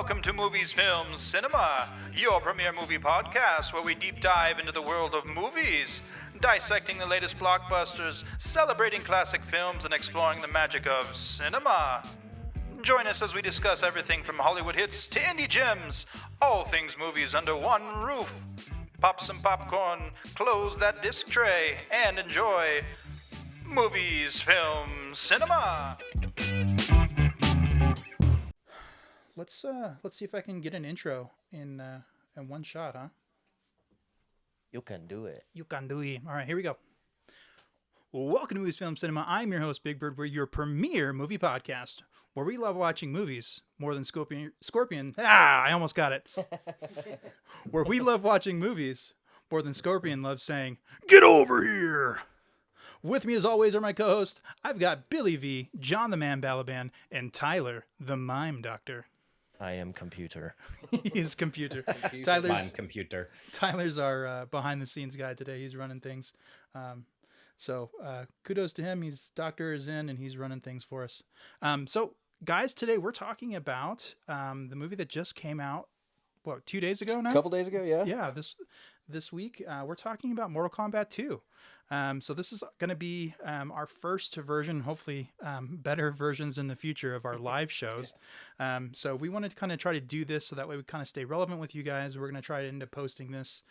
Welcome to Movies, Film, Cinema, your premiere movie podcast where we deep dive into the world of movies, dissecting the latest blockbusters, celebrating classic films, and exploring the magic of cinema. Join us as we discuss everything from Hollywood hits to indie gems, all things movies under one roof. Pop some popcorn, close that disc tray, and enjoy Movies, Film, Cinema. Let's see if I can get an intro in one shot, huh? You can do it. You can do it. All right, here we go. Welcome to Movies, Film, Cinema. I'm your host, Big Bird. We're your premier movie podcast, where we love watching movies more than Scorpion. I almost got it. Where we love watching movies more than Scorpion loves saying, "Get over here." With me, as always, are my co-hosts. I've got Billy V, John the Man Balaban, and Tyler the Mime Doctor. I am computer. He's computer. Mime computer. Tyler's our behind-the-scenes guy today. He's running things. So kudos to him. Doctor is in, and he's running things for us. So, guys, today we're talking about the movie that just came out, 2 days ago now? A couple days ago, yeah. Yeah, this week. We're talking about Mortal Kombat 2. So this is going to be our first version, hopefully better versions in the future of our live shows. So we wanted to kind of try to do this so that way we kind of stay relevant with you guys. We're going to try to end up posting this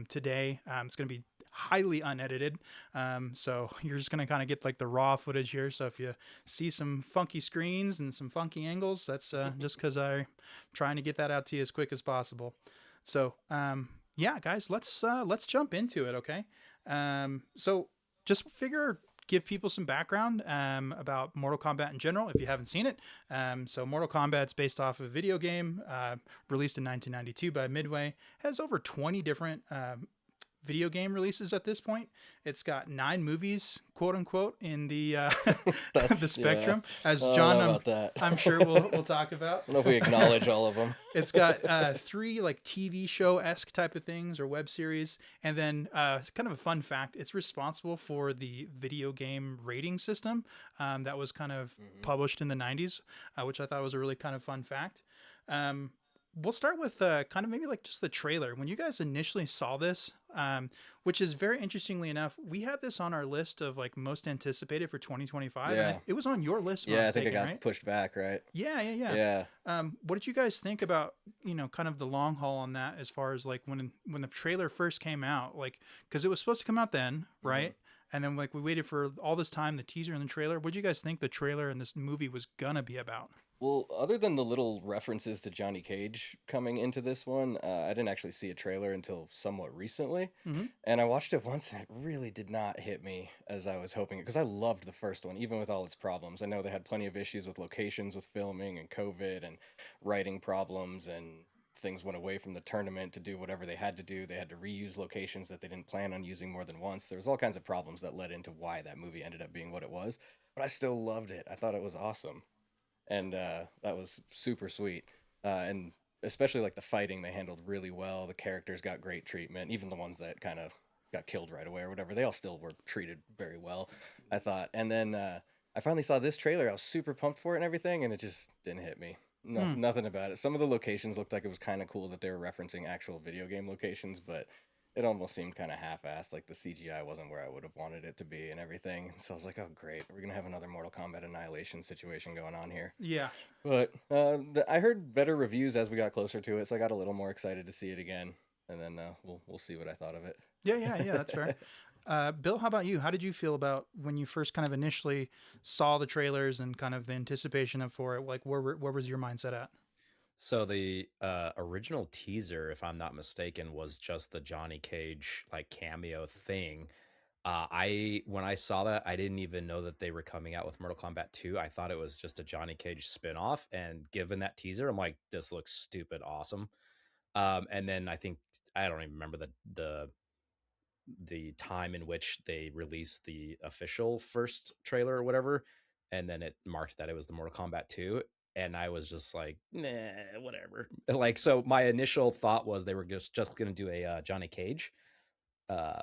today. It's going to be highly unedited. So you're just going to kind of get like the raw footage here. So if you see some funky screens and some funky angles, that's just because I'm trying to get that out to you as quick as possible. So yeah, guys, let's jump into it. Okay. So just give people some background about Mortal Kombat in general if you haven't seen it. So Mortal Kombat's based off of a video game released in 1992 by Midway. Has over 20 different video game releases at this point. It's got 9 movies, quote unquote, in the the spectrum. Yeah. As John, I'm sure we'll talk about. I don't know if we acknowledge all of them. It's got 3 like TV show-esque type of things or web series, and then kind of a fun fact: it's responsible for the video game rating system that was kind of published in the 90s, which I thought was a really kind of fun fact. We'll start with kind of maybe like just the trailer. When you guys initially saw this, which is very interestingly enough, we had this on our list of like most anticipated for 2025. Yeah. And it was on your list. Yeah, I think it got pushed back, right? Yeah. What did you guys think about, kind of the long haul on that as far as like when the trailer first came out, like, because it was supposed to come out then, right? And then like we waited for all this time, the teaser and the trailer. What did you guys think the trailer and this movie was gonna be about? Well, other than the little references to Johnny Cage coming into this one, I didn't actually see a trailer until somewhat recently. And I watched it once and it really did not hit me as I was hoping, because I loved the first one, even with all its problems. I know they had plenty of issues with locations, with filming and COVID and writing problems, and things went away from the tournament to do whatever they had to do. They had to reuse locations that they didn't plan on using more than once. There was all kinds of problems that led into why that movie ended up being what it was. But I still loved it. I thought it was awesome. And that was super sweet. And especially like the fighting, they handled really well. The characters got great treatment. Even the ones that kind of got killed right away or whatever, they all still were treated very well, I thought. And then I finally saw this trailer. I was super pumped for it and everything, and it just didn't hit me. Nothing about it. Some of the locations looked like it was kind of cool that they were referencing actual video game locations, but it almost seemed kind of half-assed. Like the CGI wasn't where I would have wanted it to be and everything. And so I was like, oh, great. We're going to have another Mortal Kombat Annihilation situation going on here. Yeah. But I heard better reviews as we got closer to it, so I got a little more excited to see it again. And then we'll see what I thought of it. Yeah, that's fair. Bill, how about you? How did you feel about when you first kind of initially saw the trailers and kind of the anticipation for it? Like, where was your mindset at? So the original teaser, if I'm not mistaken, was just the Johnny Cage like cameo thing. When I saw that, I didn't even know that they were coming out with Mortal Kombat 2. I thought it was just a Johnny Cage spinoff. And given that teaser, I'm like, this looks stupid awesome. And then I don't even remember the time in which they released the official first trailer or whatever, and then it marked that it was the Mortal Kombat 2, and I was just like, nah, whatever. Like, so my initial thought was they were just gonna do a Johnny Cage,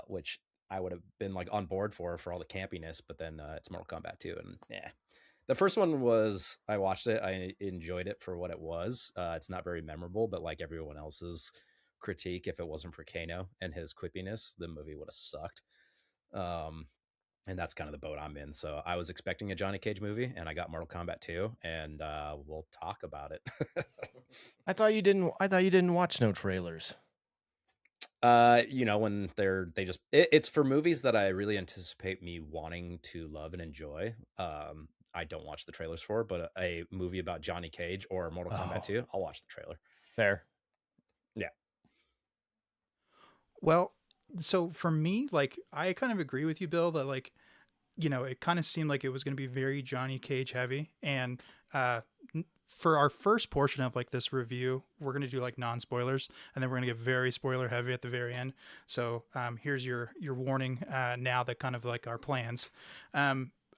which I would have been like on board for all the campiness, but then it's Mortal Kombat 2, and yeah, The first one was I watched it. I enjoyed it for what it was. It's not very memorable, but like everyone else's critique, if it wasn't for Kano and his quippiness, the movie would have sucked. Um, and that's kind of the boat I'm in. So I was expecting a Johnny Cage movie, and I got Mortal Kombat 2, and we'll talk about it. I thought you didn't. I thought you didn't watch no trailers. When it's for movies that I really anticipate me wanting to love and enjoy. I don't watch the trailers for, but a movie about Johnny Cage or Mortal Kombat 2, I'll watch the trailer. Fair. Yeah. Well, so for me, like, I kind of agree with you, Bill, that like, it kind of seemed like it was going to be very Johnny Cage heavy. And for our first portion of like this review, we're going to do like non-spoilers, and then we're going to get very spoiler heavy at the very end. So here's your warning now, that kind of like our plans.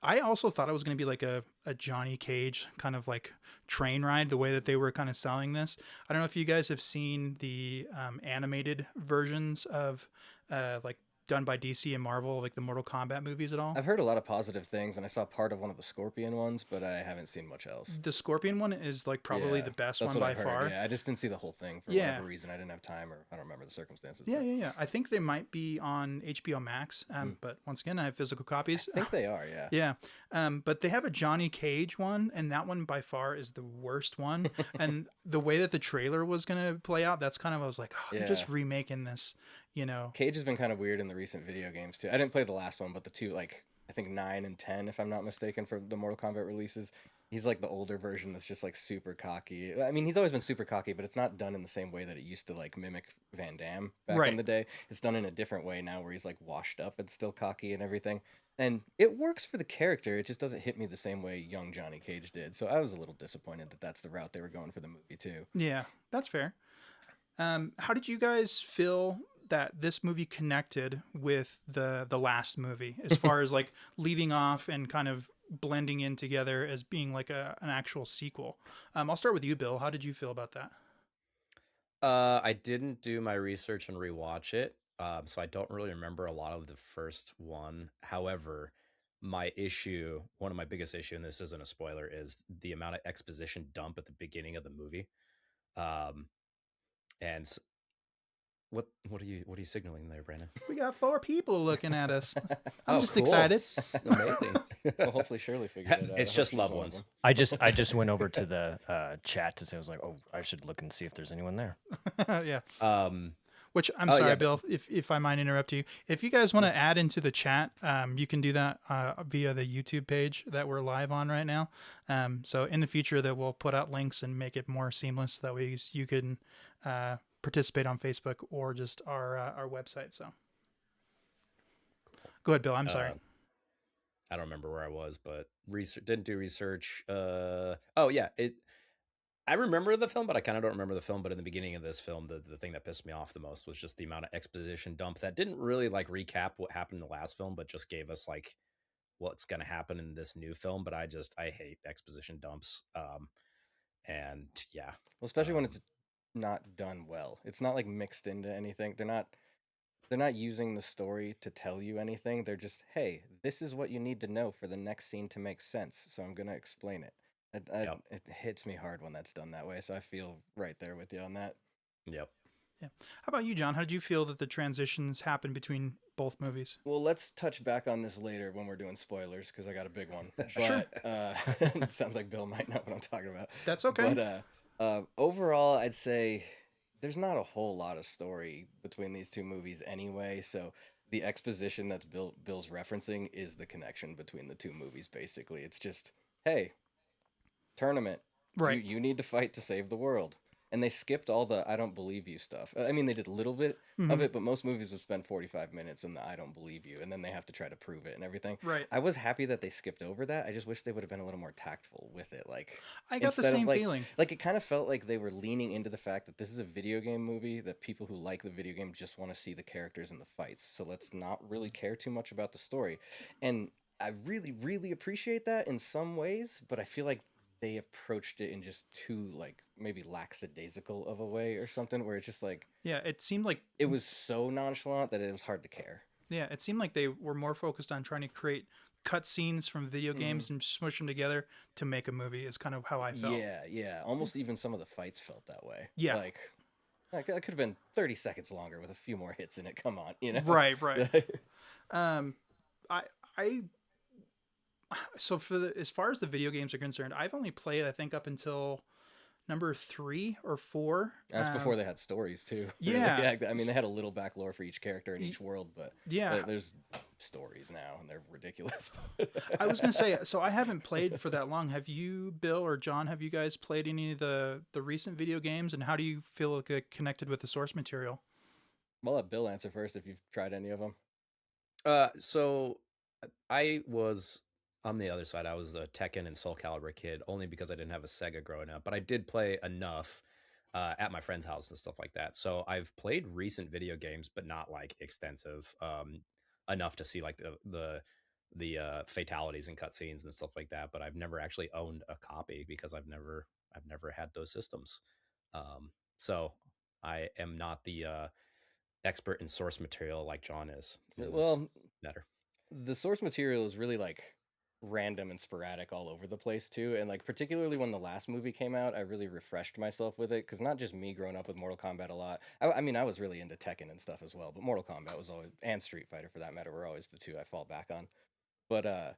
I also thought it was going to be like a Johnny Cage kind of like train ride, the way that they were kind of selling this. I don't know if you guys have seen the animated versions of like done by DC and Marvel, like the Mortal Kombat movies at all. I've heard a lot of positive things, and I saw part of one of the Scorpion ones, but I haven't seen much else. The Scorpion one is like probably the best one by far. Yeah, I just didn't see the whole thing for whatever reason. I didn't have time, or I don't remember the circumstances. Yeah. I think they might be on HBO Max, but once again, I have physical copies. I think they are, yeah. Yeah, but they have a Johnny Cage one, and that one by far is the worst one. And the way that the trailer was going to play out, that's kind of, I was like, they're just remaking this, Cage has been kind of weird in the recent video games too. I didn't play the last one, but the two, like, I think 9 and 10, if I'm not mistaken, for the Mortal Kombat releases, he's like the older version that's just like super cocky. I mean, he's always been super cocky, but it's not done in the same way that it used to like mimic Van Damme back in the day. It's done in a different way now, where he's like washed up and still cocky and everything. And it works for the character. It just doesn't hit me the same way young Johnny Cage did. So I was a little disappointed that that's the route they were going for the movie too. Yeah, that's fair. How did you guys feel that this movie connected with the last movie, as far as like leaving off and kind of blending in together as being like an actual sequel? I'll start with you, Bill. How did you feel about that? I didn't do my research and rewatch it, so I don't really remember a lot of the first one. However, one of my biggest issue, and this isn't a spoiler, is the amount of exposition dump at the beginning of the movie. And what are you signaling there, Brandon? We got 4 people looking at us. I'm just cool. excited. Amazing. Well, hopefully Shirley figured it out. It's just loved ones. I just went over to the chat to say, I was like, oh, I should look and see if there's anyone there. Yeah. Which I'm Oh, sorry, yeah, Bill, if I might interrupt you. If you guys want to add into the chat, you can do that via the YouTube page that we're live on right now. So in the future, that we'll put out links and make it more seamless. That way you can participate on Facebook or just our website. So go ahead, Bill. I'm sorry. I don't remember where I was, but didn't do research. I remember the film, but I kind of don't remember the film. But in the beginning of this film, the thing that pissed me off the most was just the amount of exposition dump that didn't really like recap what happened in the last film, but just gave us like what's going to happen in this new film. But I hate exposition dumps. And yeah, well, especially when it's not done well. It's not like mixed into anything. They're not using the story to tell you anything. They're just, hey, this is what you need to know for the next scene to make sense. So I'm going to explain it. It hits me hard when that's done that way. So I feel right there with you on that. Yep. Yeah. How about you, John? How did you feel that the transitions happened between both movies? Well, let's touch back on this later when we're doing spoilers, because I got a big one. Sure. It sounds like Bill might know what I'm talking about. That's okay. But overall, I'd say there's not a whole lot of story between these two movies anyway. So the exposition that's Bill's referencing is the connection between the two movies, basically. It's just, hey, tournament. Right. You need to fight to save the world. And they skipped all the I don't believe you stuff. I mean, they did a little bit of it, but most movies would spend 45 minutes in the I don't believe you, and then they have to try to prove it and everything. Right. I was happy that they skipped over that. I just wish they would have been a little more tactful with it. Like, I got the same feeling. Like, it kind of felt like they were leaning into the fact that this is a video game movie, that people who like the video game just want to see the characters and the fights. So let's not really care too much about the story. And I really, really appreciate that in some ways, but I feel like they approached it in just too, like, maybe lackadaisical of a way or something, where it's just like, yeah, it seemed like it was so nonchalant that it was hard to care. Yeah, it seemed like they were more focused on trying to create cut scenes from video games and smush them together to make a movie is kind of how I felt. Yeah. Almost even some of the fights felt that way. Yeah. Like that could have been 30 seconds longer with a few more hits in it. Come on, you know? Right. I so as far as the video games are concerned, I've only played, I think, up until number 3 or 4. That's before they had stories too. Yeah. I mean, they had a little back lore for each character in each world, but yeah, there's stories now, and they're ridiculous. I was gonna say, so I haven't played for that long. Have you, Bill or John? Have you guys played any of the recent video games, and how do you feel like it connected with the source material? I'll let Bill answer first if you've tried any of them. So I was on the other side. I was a Tekken and Soul Calibur kid, only because I didn't have a Sega growing up. But I did play enough at my friend's house and stuff like that. So I've played recent video games, but not like extensive enough to see like the fatalities and cutscenes and stuff like that. But I've never actually owned a copy because I've never had those systems. So I am not the expert in source material like John is. Well, matter. The source material is really like random and sporadic all over the place too, and like particularly when the last movie came out, I really refreshed myself with it, because not just me growing up with Mortal Kombat a lot. I mean, I was really into Tekken and stuff as well, but Mortal Kombat was always, and Street Fighter for that matter, were always the two I fall back on. But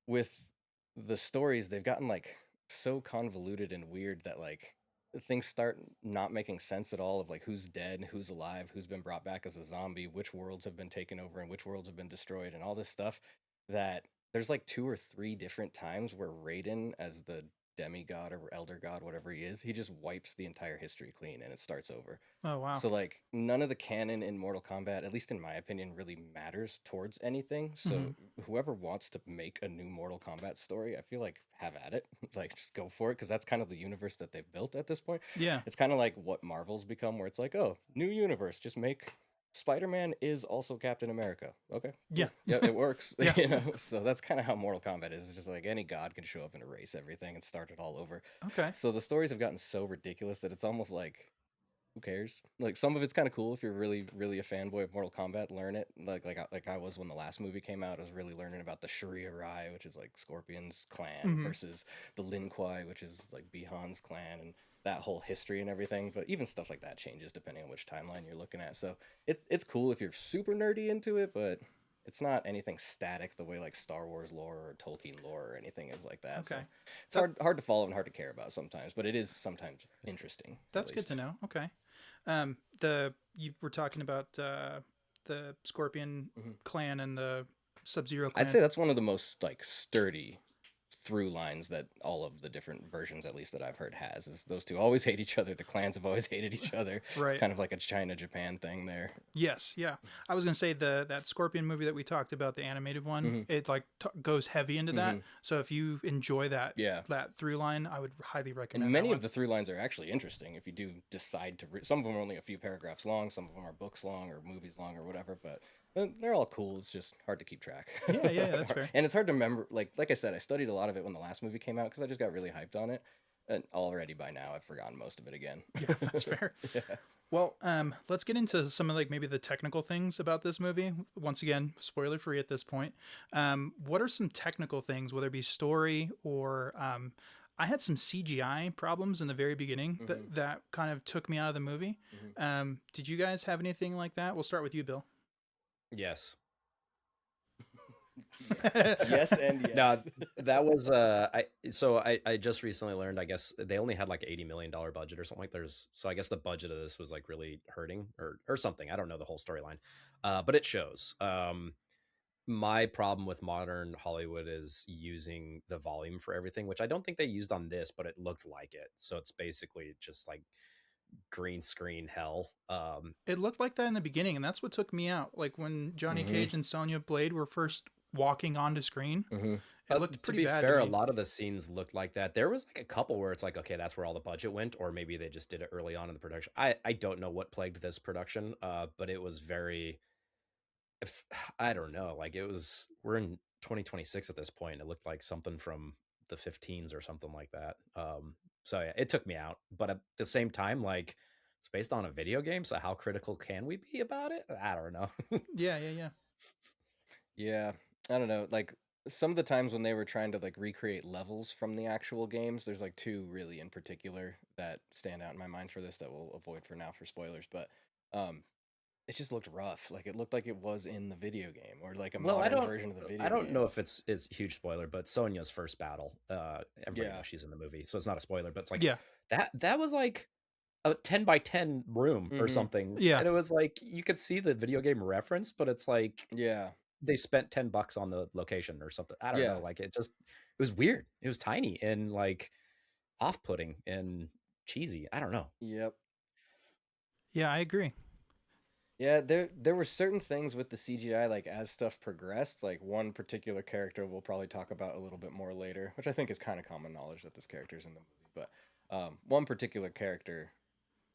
with the stories, they've gotten like so convoluted and weird that like things start not making sense at all, of like who's dead, who's alive, who's been brought back as a zombie, which worlds have been taken over and which worlds have been destroyed, and all this stuff. That there's like 2 or 3 different times where Raiden, as the demigod or elder god, whatever he is, he just wipes the entire history clean and it starts over. Oh wow. So like none of the canon in Mortal Kombat, at least in my opinion, really matters towards anything. So whoever wants to make a new Mortal Kombat story, I feel like have at it. Like just go for it, because that's kind of the universe that they've built at this point. Yeah. It's kind of like what Marvel's become, where it's like, oh, new universe, just make Spider-Man is also Captain America. Okay. Yeah. Yeah, it works. Yeah. You know, so that's kind of how Mortal Kombat is. It's just like any god can show up and erase everything and start it all over. Okay. So the stories have gotten so ridiculous that it's almost like, who cares? Like some of it's kind of cool if you're really, really a fanboy of Mortal Kombat. Learn it, like I was when the last movie came out. I was really learning about the Sharia Rai, which is like Scorpion's clan, versus the Lin Kuei, which is like Bihan's clan, and that whole history and everything. But even stuff like that changes depending on which timeline you're looking at. So it's cool if you're super nerdy into it, but it's not anything static the way like Star Wars lore or Tolkien lore or anything is like that. Okay. So it's hard to follow and hard to care about sometimes, but it is sometimes interesting. That's good to know. Okay. You were talking about the Scorpion clan and the Sub-Zero clan. I'd say that's one of the most like sturdy through lines that all of the different versions, at least that I've heard, has, is those two always hate each other. The clans have always hated each other. Right. It's kind of like a China-Japan thing there. Yes, yeah. I was gonna say that Scorpion movie that we talked about, the animated one, it like goes heavy into that. So if you enjoy that that through line, I would highly recommend. And many that of the through lines are actually interesting if you do decide to. Some of them are only a few paragraphs long. Some of them are books long or movies long or whatever. But they're all cool. It's just hard to keep track. Yeah, that's fair. And it's hard to remember. Like I said, I studied a lot of it when the last movie came out because I just got really hyped on it. And already by now, I've forgotten most of it again. Yeah, that's fair. Yeah. Well, let's get into some of like maybe the technical things about this movie. Once again, spoiler free at this point. What are some technical things, whether it be story or I had some CGI problems in the very beginning that kind of took me out of the movie. Did you guys have anything like that? We'll start with you, Bill. Yes. Yes and yes. No, that was I just recently learned, I guess they only had like $80 million budget or something like so I guess the budget of this was like really hurting or something. I don't know the whole storyline. But it shows. My problem with modern Hollywood is using the volume for everything, which I don't think they used on this, but it looked like it. So it's basically just like green screen hell. It looked like that in the beginning, and that's what took me out. Like when Johnny Cage and Sonya Blade were first walking onto screen, it looked pretty bad. To be fair, a lot of the scenes looked like that. There was like a couple where it's like, okay, that's where all the budget went, or maybe they just did it early on in the production. I don't know what plagued this production, but it was very, I don't know, like we're in 2026 at this point. It looked like something from the 15s or something like that. So yeah, it took me out. But at the same time, like it's based on a video game, so how critical can we be about it? I don't know. Yeah. Yeah, I don't know. Like some of the times when they were trying to like recreate levels from the actual games, there's like two really in particular that stand out in my mind for this that we'll avoid for now for spoilers. But um, it just looked rough. Like it looked like it was in the video game or like a Well, modern version of the I video don't know game. if it's huge spoiler, but Sonya's first battle, everybody Yeah. knows she's in the movie, so it's not a spoiler. But it's like Yeah. that was like a 10 by 10 room or Mhm. something, Yeah. and it was like you could see the video game reference, but it's like Yeah. they spent $10 on the location or something. I don't Yeah. know. Like it was weird. It was tiny and like off-putting and cheesy. I don't know. Yep. Yeah, I agree. Yeah, there were certain things with the CGI, like as stuff progressed, like one particular character we'll probably talk about a little bit more later, which I think is kind of common knowledge that this character's in the movie. But one particular character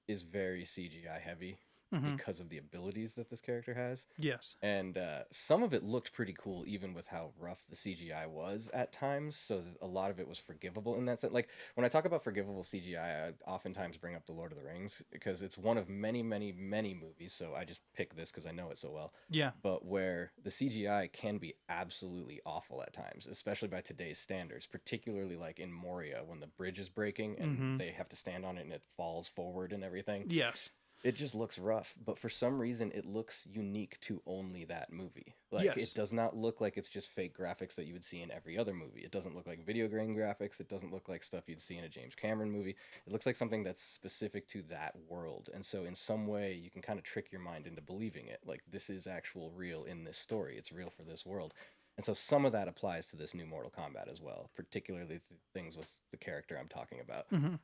is very CGI heavy Mhm. because of the abilities that this character has. Yes. And some of it looked pretty cool, even with how rough the CGI was at times. So a lot of it was forgivable in that sense. Like when I talk about forgivable CGI, I oftentimes bring up The Lord of the Rings because it's one of many, many, many movies. So I just pick this because I know it so well. Yeah. But where the CGI can be absolutely awful at times, especially by today's standards, particularly like in Moria when the bridge is breaking and Mhm. they have to stand on it and it falls forward and everything. Yes. It just looks rough, but for some reason it looks unique to only that movie. Like Yes. it does not look like it's just fake graphics that you would see in every other movie. It doesn't look like video game graphics. It doesn't look like stuff you'd see in a James Cameron movie. It looks like something that's specific to that world. And so in some way you can kind of trick your mind into believing it. Like this is actual real in this story. It's real for this world. And so some of that applies to this new Mortal Kombat as well, particularly things with the character I'm talking about. Mhm.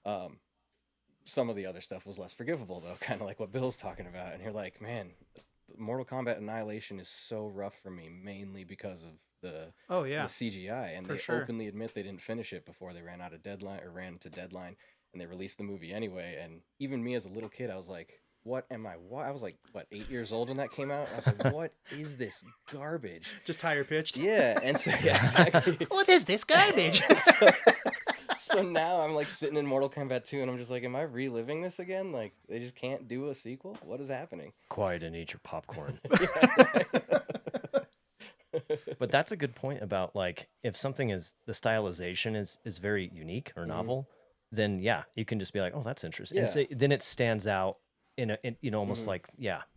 Some of the other stuff was less forgivable though, kind of like what Bill's talking about. And you're like, man, Mortal Kombat Annihilation is so rough for me, mainly because of the Oh yeah. CGI. And For they sure. openly admit they didn't finish it before they ran out of deadline or ran to deadline, and they released the movie anyway. And even me as a little kid, I was like, what am I? What? I was like, what, 8 years old when that came out? And I was like, what is this garbage? Just higher pitched. Yeah, and so yeah, exactly. What is this garbage? So now I'm like sitting in Mortal Kombat 2 and I'm just like, am I reliving this again? Like they just can't do a sequel? What is happening? Quiet and eat your popcorn. But that's a good point about like if something is the stylization is very unique or novel, then yeah, you can just be like, oh, that's interesting. And Yeah. so, then it stands out in almost Mhm. like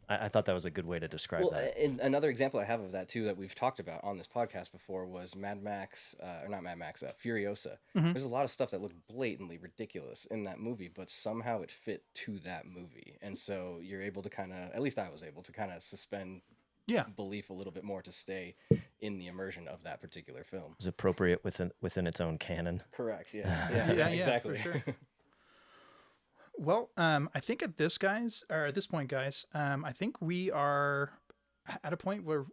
I thought that was a good way to describe Well, that. and another example I have of that too that we've talked about on this podcast before was Mad Max, or not Mad Max, Furiosa. Mhm. There's a lot of stuff that looked blatantly ridiculous in that movie, but somehow it fit to that movie, and so you're able to kind of, at least I was able to kind of suspend Yeah. belief a little bit more to stay in the immersion of that particular film. It was appropriate within its own canon. Correct. Yeah. Yeah, Exactly. for sure. Well, I think at this point, guys, I think we are at a point where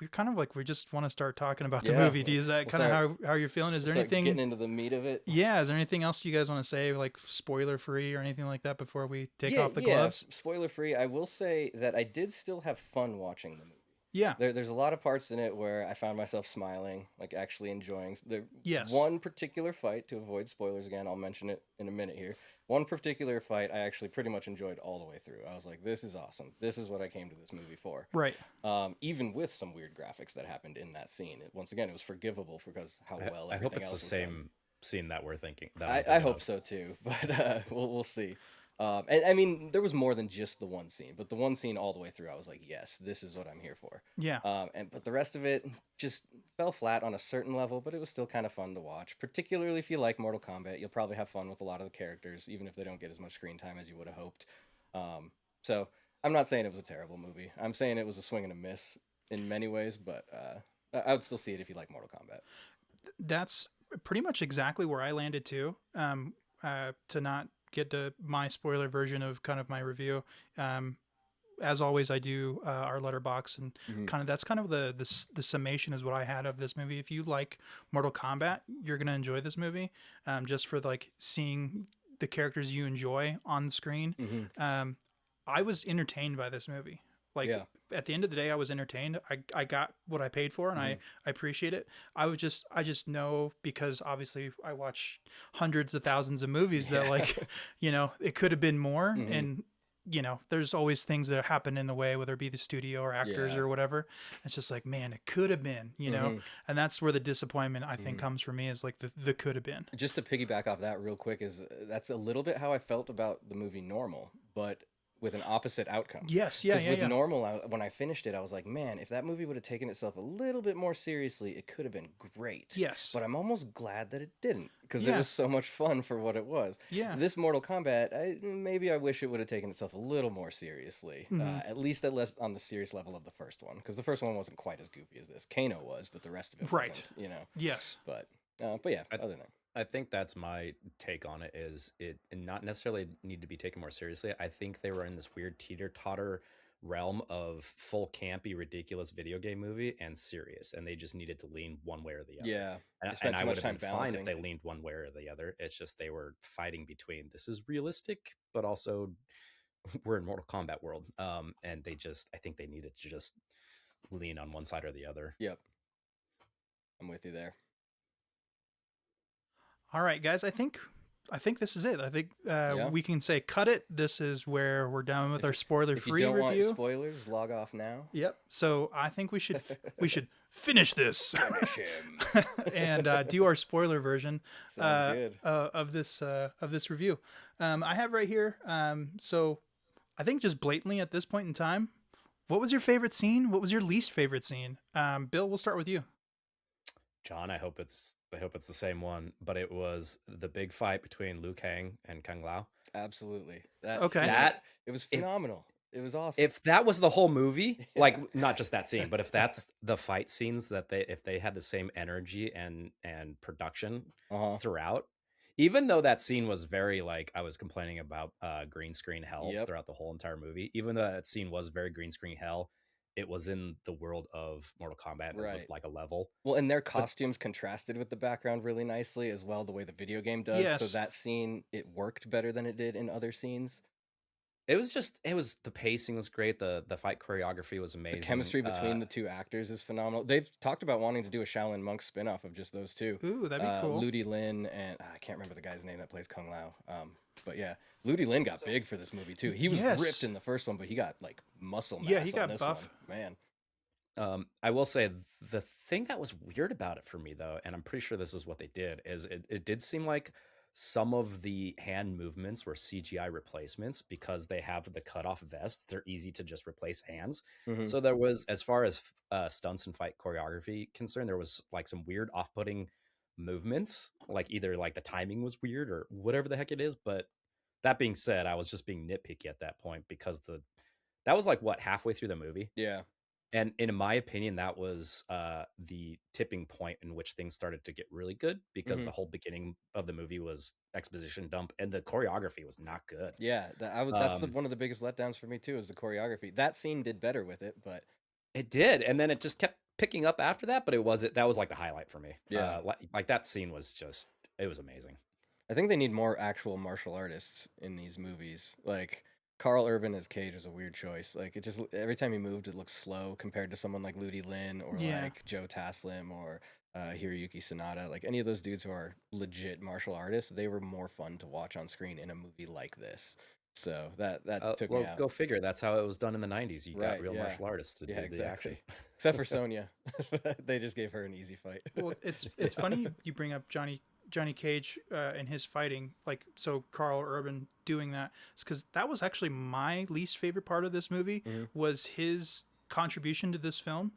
we kind of like we just want to start talking about the Yeah, movie. Is that we'll kind of how you're feeling? Is there Start anything? getting into the meat of it? Yeah, is there anything else you guys want to say, like spoiler free or anything like that, before we take off the yeah. gloves? Spoiler free. I will say that I did still have fun watching the movie. Yeah. There's a lot of parts in it where I found myself smiling, like actually enjoying. Yes. One particular fight, to avoid spoilers again, I'll mention it in a minute here. One particular fight I actually pretty much enjoyed all the way through. I was like, this is awesome. This is what I came to this movie for. Right. Even with some weird graphics that happened in that scene. Once again, it was forgivable because how well I hope everything it's the else was same done. scene that we're thinking. I hope so too, but we'll see. And I mean, there was more than just the one scene, but the one scene all the way through, I was like, yes, this is what I'm here for. Yeah. But the rest of it just fell flat on a certain level, but it was still kind of fun to watch. Particularly if you like Mortal Kombat, you'll probably have fun with a lot of the characters, even if they don't get as much screen time as you would have hoped. So I'm not saying it was a terrible movie. I'm saying it was a swing and a miss in many ways, but I would still see it if you like Mortal Kombat. That's pretty much exactly where I landed too. To not get to my spoiler version of kind of my review. As always, I do our letterbox, and that's kind of the summation is what I had of this movie. If you like Mortal Kombat, you're gonna enjoy this movie, just for like seeing the characters you enjoy on the screen. I was entertained by this movie. Like at the end of the day, I was entertained. I got what I paid for, and I appreciate it. I just know, because obviously I watch hundreds of thousands of movies, that like, it could have been more. And you know, there's always things that happen in the way, whether it be the studio or actors Yeah. or whatever. It's just like, man, it could have been, you know, and that's where the disappointment I think comes from me, is like the could have been. Just to piggyback off that real quick, is that's a little bit how I felt about the movie Normal, but with an opposite outcome. Yes, yeah, Because yeah, with yeah. Normal, when I finished it, I was like, man, if that movie would have taken itself a little bit more seriously, it could have been great. Yes. But I'm almost glad that it didn't, because Yeah. it was so much fun for what it was. Yeah. This Mortal Kombat, maybe I wish it would have taken itself a little more seriously, at least on the serious level of the first one, because the first one wasn't quite as goofy as this. Kano was, but the rest of it Right. wasn't, you know. Yes. But yeah, other than that. I think that's my take on it, is it not necessarily need to be taken more seriously. I think they were in this weird teeter-totter realm of full campy, ridiculous video game movie and serious, and they just needed to lean one way or the other. Yeah, and I would have been fine if they leaned one way or the other. It's just they were fighting between this is realistic, but also we're in Mortal Kombat world. And I think they needed to just lean on one side or the other. Yep, I'm with you there. All right, guys. I think this is it. I think Yeah. we can say cut it. This is where we're done with our If spoiler-free you don't review. want spoilers, log off now. Yep. So I think we should finish this Finish him. and do our spoiler version Sounds good. of this review. I have right here. So I think just blatantly at this point in time, what was your favorite scene? What was your least favorite scene? Bill, we'll start with you. John, I hope it's the same one, but it was the big fight between Liu Kang and Kung Lao. Absolutely. Okay. It was phenomenal. It was awesome. If that was the whole movie, like not just that scene, but if that's the fight scenes that if they had the same energy and production throughout, even though that scene was very, like, I was complaining about green screen hell throughout the whole entire movie, even though that scene was very green screen hell, it was in the world of Mortal Kombat, and it looked like a level. Well, and their costumes contrasted with the background really nicely as well, the way the video game does. Yes. So that scene, it worked better than it did in other scenes. The pacing was great. The fight choreography was amazing. The chemistry between the two actors is phenomenal. They've talked about wanting to do a Shaolin Monk spinoff of just those two. Ooh, that'd be cool. Ludi Lin and I can't remember the guy's name that plays Kung Lao. But yeah, Ludi Lin got big for this movie too. He was ripped in the first one, but he got like muscle mass. Yeah, he got on this buff. one. Man. I will say the thing that was weird about it for me, though, and I'm pretty sure this is what they did, is it did seem like some of the hand movements were CGI replacements because they have the cutoff vests. They're easy to just replace hands. So there was, as far as stunts and fight choreography concerned, there was like some weird off-putting movements, like either like the timing was weird or whatever the heck it is. But that being said, I was just being nitpicky at that point because that was like what, halfway through the movie. Yeah. And in my opinion, that was the tipping point in which things started to get really good, because the whole beginning of the movie was exposition dump and the choreography was not good. Yeah, that's one of the biggest letdowns for me too, is the choreography. That scene did better with it, but it did, and then it just kept picking up after that. But that was like the highlight for me. Yeah, like that scene was it was amazing. I think they need more actual martial artists in these movies. Like Carl Urban as Cage was a weird choice. Like it just, every time he moved, it looked slow compared to someone like Ludi Lin or like Joe Taslim or Hiroyuki Sanada. Like any of those dudes who are legit martial artists, they were more fun to watch on screen in a movie like this. So that took me out. Go figure. That's how it was done in the 90s. You got real martial artists to do the action. Except for Sonya. They just gave her an easy fight. Well, it's funny you bring up Johnny Cage and his fighting, like, so Carl Urban doing that, because that was actually my least favorite part of this movie, was his contribution to this film.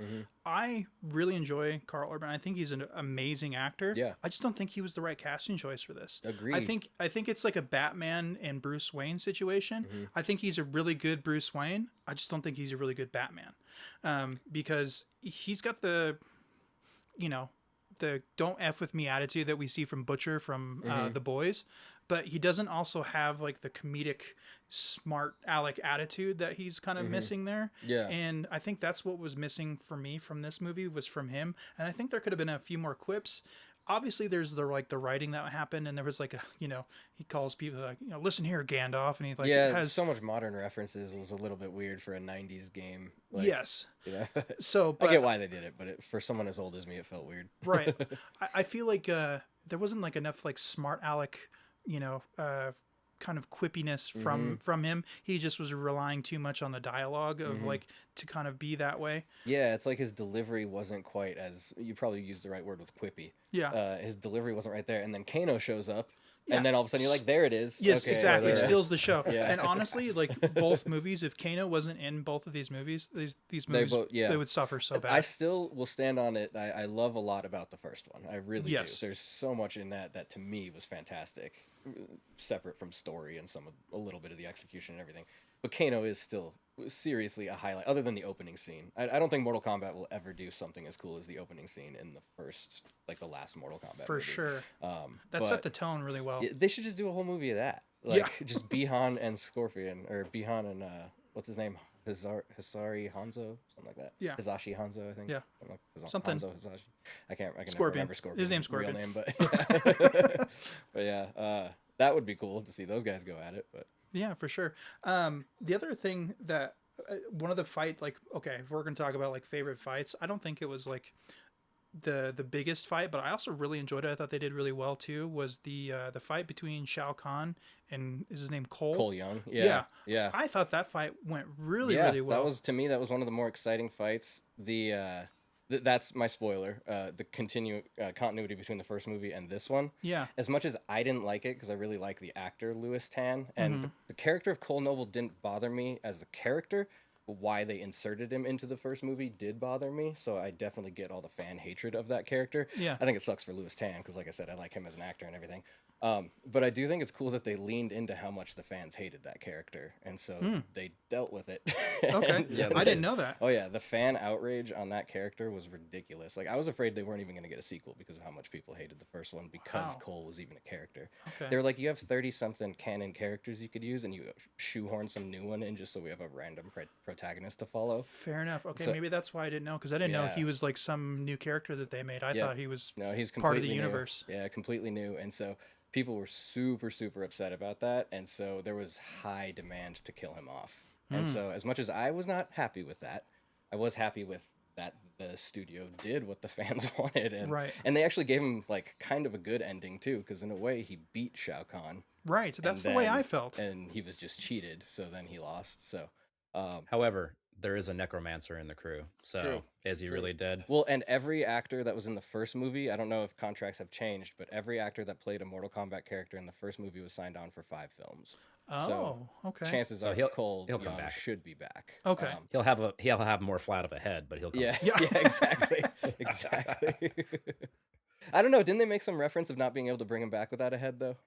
I really enjoy Carl Urban. I think he's an amazing actor. Yeah. I just don't think he was the right casting choice for this. Agreed. I think it's like a Batman and Bruce Wayne situation. I think he's a really good Bruce Wayne. I just don't think he's a really good Batman, because he's got the don't F with me attitude that we see from Butcher from The Boys, but he doesn't also have like the comedic smart aleck attitude that he's kind of missing there. Yeah. And I think that's what was missing for me from this movie, was from him. And I think there could have been a few more quips. Obviously there's the writing that happened, and there was like he calls people like, listen here, Gandalf, and he like has so much modern references. It was a little bit weird for a 90s game. Like, yes. So but I get why they did it, but for someone as old as me, it felt weird. Right. I feel like there wasn't like enough like smart aleck, kind of quippiness from him. He just was relying too much on the dialogue of like to kind of be that way. Yeah, it's like his delivery wasn't quite as, you probably used the right word with quippy. Yeah. His delivery wasn't right there, and then Kano shows up, Yeah. and then all of a sudden you're like, there it is. Yes, Okay, exactly. It there. steals the show. Yeah. And honestly, like both movies, if Kano wasn't in both of these movies, these movies, they would suffer so bad. I still will stand on it. I love a lot about the first one. I really do. There's so much in that to me was fantastic, separate from story and a little bit of the execution and everything. But Kano is still seriously a highlight, other than the opening scene. I don't think Mortal Kombat will ever do something as cool as the opening scene in the first, like the last Mortal Kombat For movie. Sure. That set the tone really well. They should just do a whole movie of that. Like, just Bihan and Scorpion, or Bihan and, what's his name? Hisari Hanzo? Something like that. Yeah. Hisashi Hanzo, I think. Yeah. Something. Hanzo Hisashi. I can never Scorpion. remember Scorpion's His name's Scorpion. real name, but but yeah, that would be cool to see those guys go at it. But yeah, for sure. The other thing that one of the fight, like, okay, if we're gonna talk about like favorite fights, I don't think it was like the biggest fight, but I also really enjoyed it. I thought they did really well too. Was the fight between Shao Kahn and, is his name Cole? Cole Young. Yeah. I thought that fight went really well. That was, to me, that was one of the more exciting fights. That's my spoiler. The continuity between the first movie and this one. Yeah. As much as I didn't like it, because I really like the actor Louis Tan, and the character of Cole Noble didn't bother me as a character. Why they inserted him into the first movie did bother me, so I definitely get all the fan hatred of that character. Yeah. I think it sucks for Louis Tan, because like I said, I like him as an actor and everything. But I do think it's cool that they leaned into how much the fans hated that character, and so they dealt with it. Okay. Yeah, I didn't know that. Oh yeah, the fan outrage on that character was ridiculous. Like, I was afraid they weren't even going to get a sequel because of how much people hated the first one, because Cole was even a character. Okay. They were like, you have 30-something canon characters you could use, and you shoehorn some new one in just so we have a random protagonist to follow. Fair enough. Okay, So- maybe that's why I didn't know, because I didn't know Yeah. he was like some new character that they made. I thought he was No, he's part of completely the new. universe. Yeah, completely new. And so people were super, super upset about that. And so there was high demand to kill him off. And so as much as I was not happy with that, I was happy with that the studio did what the fans wanted. And, Right. and they actually gave him like kind of a good ending too, because in a way he beat Shao Kahn. Right. So that's and the way then- I felt. And he was just cheated. So then he lost. So, However, there is a necromancer in the crew. So True. is he really dead? well, and every actor that was in the first movie, I don't know if contracts have changed, but every actor that played a Mortal Kombat character in the first movie was signed on for 5 films. Oh, So, okay. Chances So are he'll Cole come Young back. should be back. Okay. He'll have more flat of a head, but he'll come. Yeah, Yeah. yeah, exactly. Exactly. I don't know. Didn't they make some reference of not being able to bring him back without a head, though?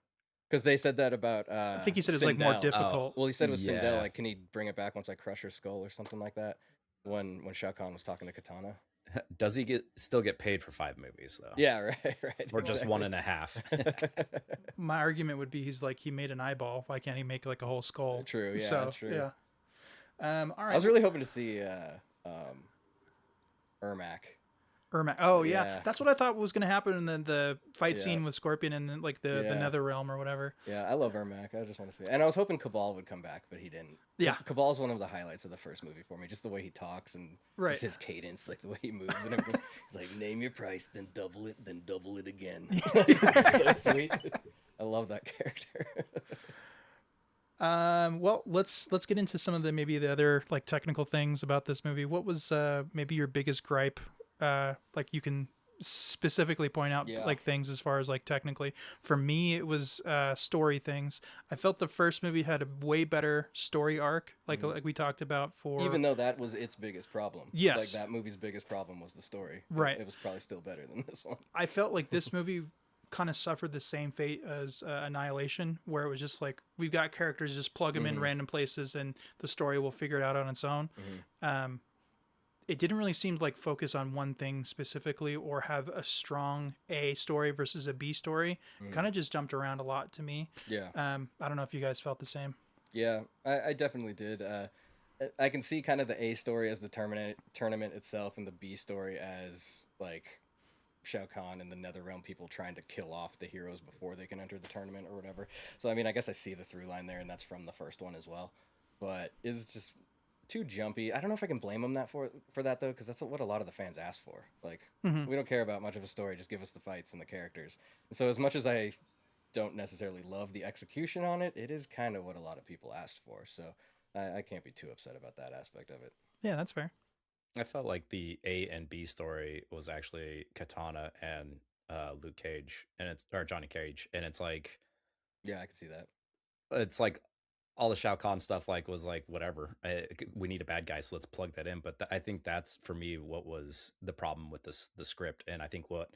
Because they said that about I think he said it's like more Sindel. difficult. Well, he said it was Sindel, Yeah. like, can he bring it back once I crush her skull or something like that? When Shao Kahn was talking to Katana. Does he still get paid for 5 movies though? Yeah, right. Or just 1.5? My argument would be he made an eyeball. Why can't he make like a whole skull? True, yeah, So, true. Yeah. All right. I was really hoping to see Ermac. Ermac. Oh yeah. Yeah. That's what I thought was gonna happen in the fight Yeah. scene with Scorpion and then like the Yeah. Nether Realm or whatever. Yeah, I love Ermac. I just want to see it. And I was hoping Cabal would come back, but he didn't. Yeah. Cabal's one of the highlights of the first movie for me. Just the way he talks and Right. just his cadence, like the way he moves and everything. He's like, name your price, then double it again. It's so sweet. I love that character. Well, let's get into some of the other like technical things about this movie. What was maybe your biggest gripe? Like you can specifically point out Yeah. like things as far as like technically. For me, it was story things. I felt the first movie had a way better story arc, like we talked about for Even though that was its biggest problem. Yes. Like that movie's biggest problem was the story. Right. It was probably still better than this one. I felt like this movie kind of suffered the same fate as Annihilation, where it was just like we've got characters, just plug them in random places, and the story will figure it out on its own. It didn't really seem to like focus on one thing specifically or have a strong A story versus a B story. It kind of just jumped around a lot to me. Yeah. I don't know if you guys felt the same. Yeah, I definitely did. I can see kind of the A story as the tournament itself, and the B story as like Shao Kahn and the NetherRealm people trying to kill off the heroes before they can enter the tournament or whatever. So I mean, I guess I see the through line there, and that's from the first one as well. But it's just too jumpy. I don't know if I can blame them for that though, because that's what a lot of the fans asked for. Like, we don't care about much of a story; just give us the fights and the characters. And so, as much as I don't necessarily love the execution on it, it is kind of what a lot of people asked for. So I can't be too upset about that aspect of it. Yeah, that's fair. I felt like the A and B story was actually Katana and Luke Cage, and it's or Johnny Cage, and it's like Yeah, I can see that. it's like all the Shao Kahn stuff like was like whatever. We need a bad guy, so let's plug that in. But I think that's for me what was the problem with the script, and I think what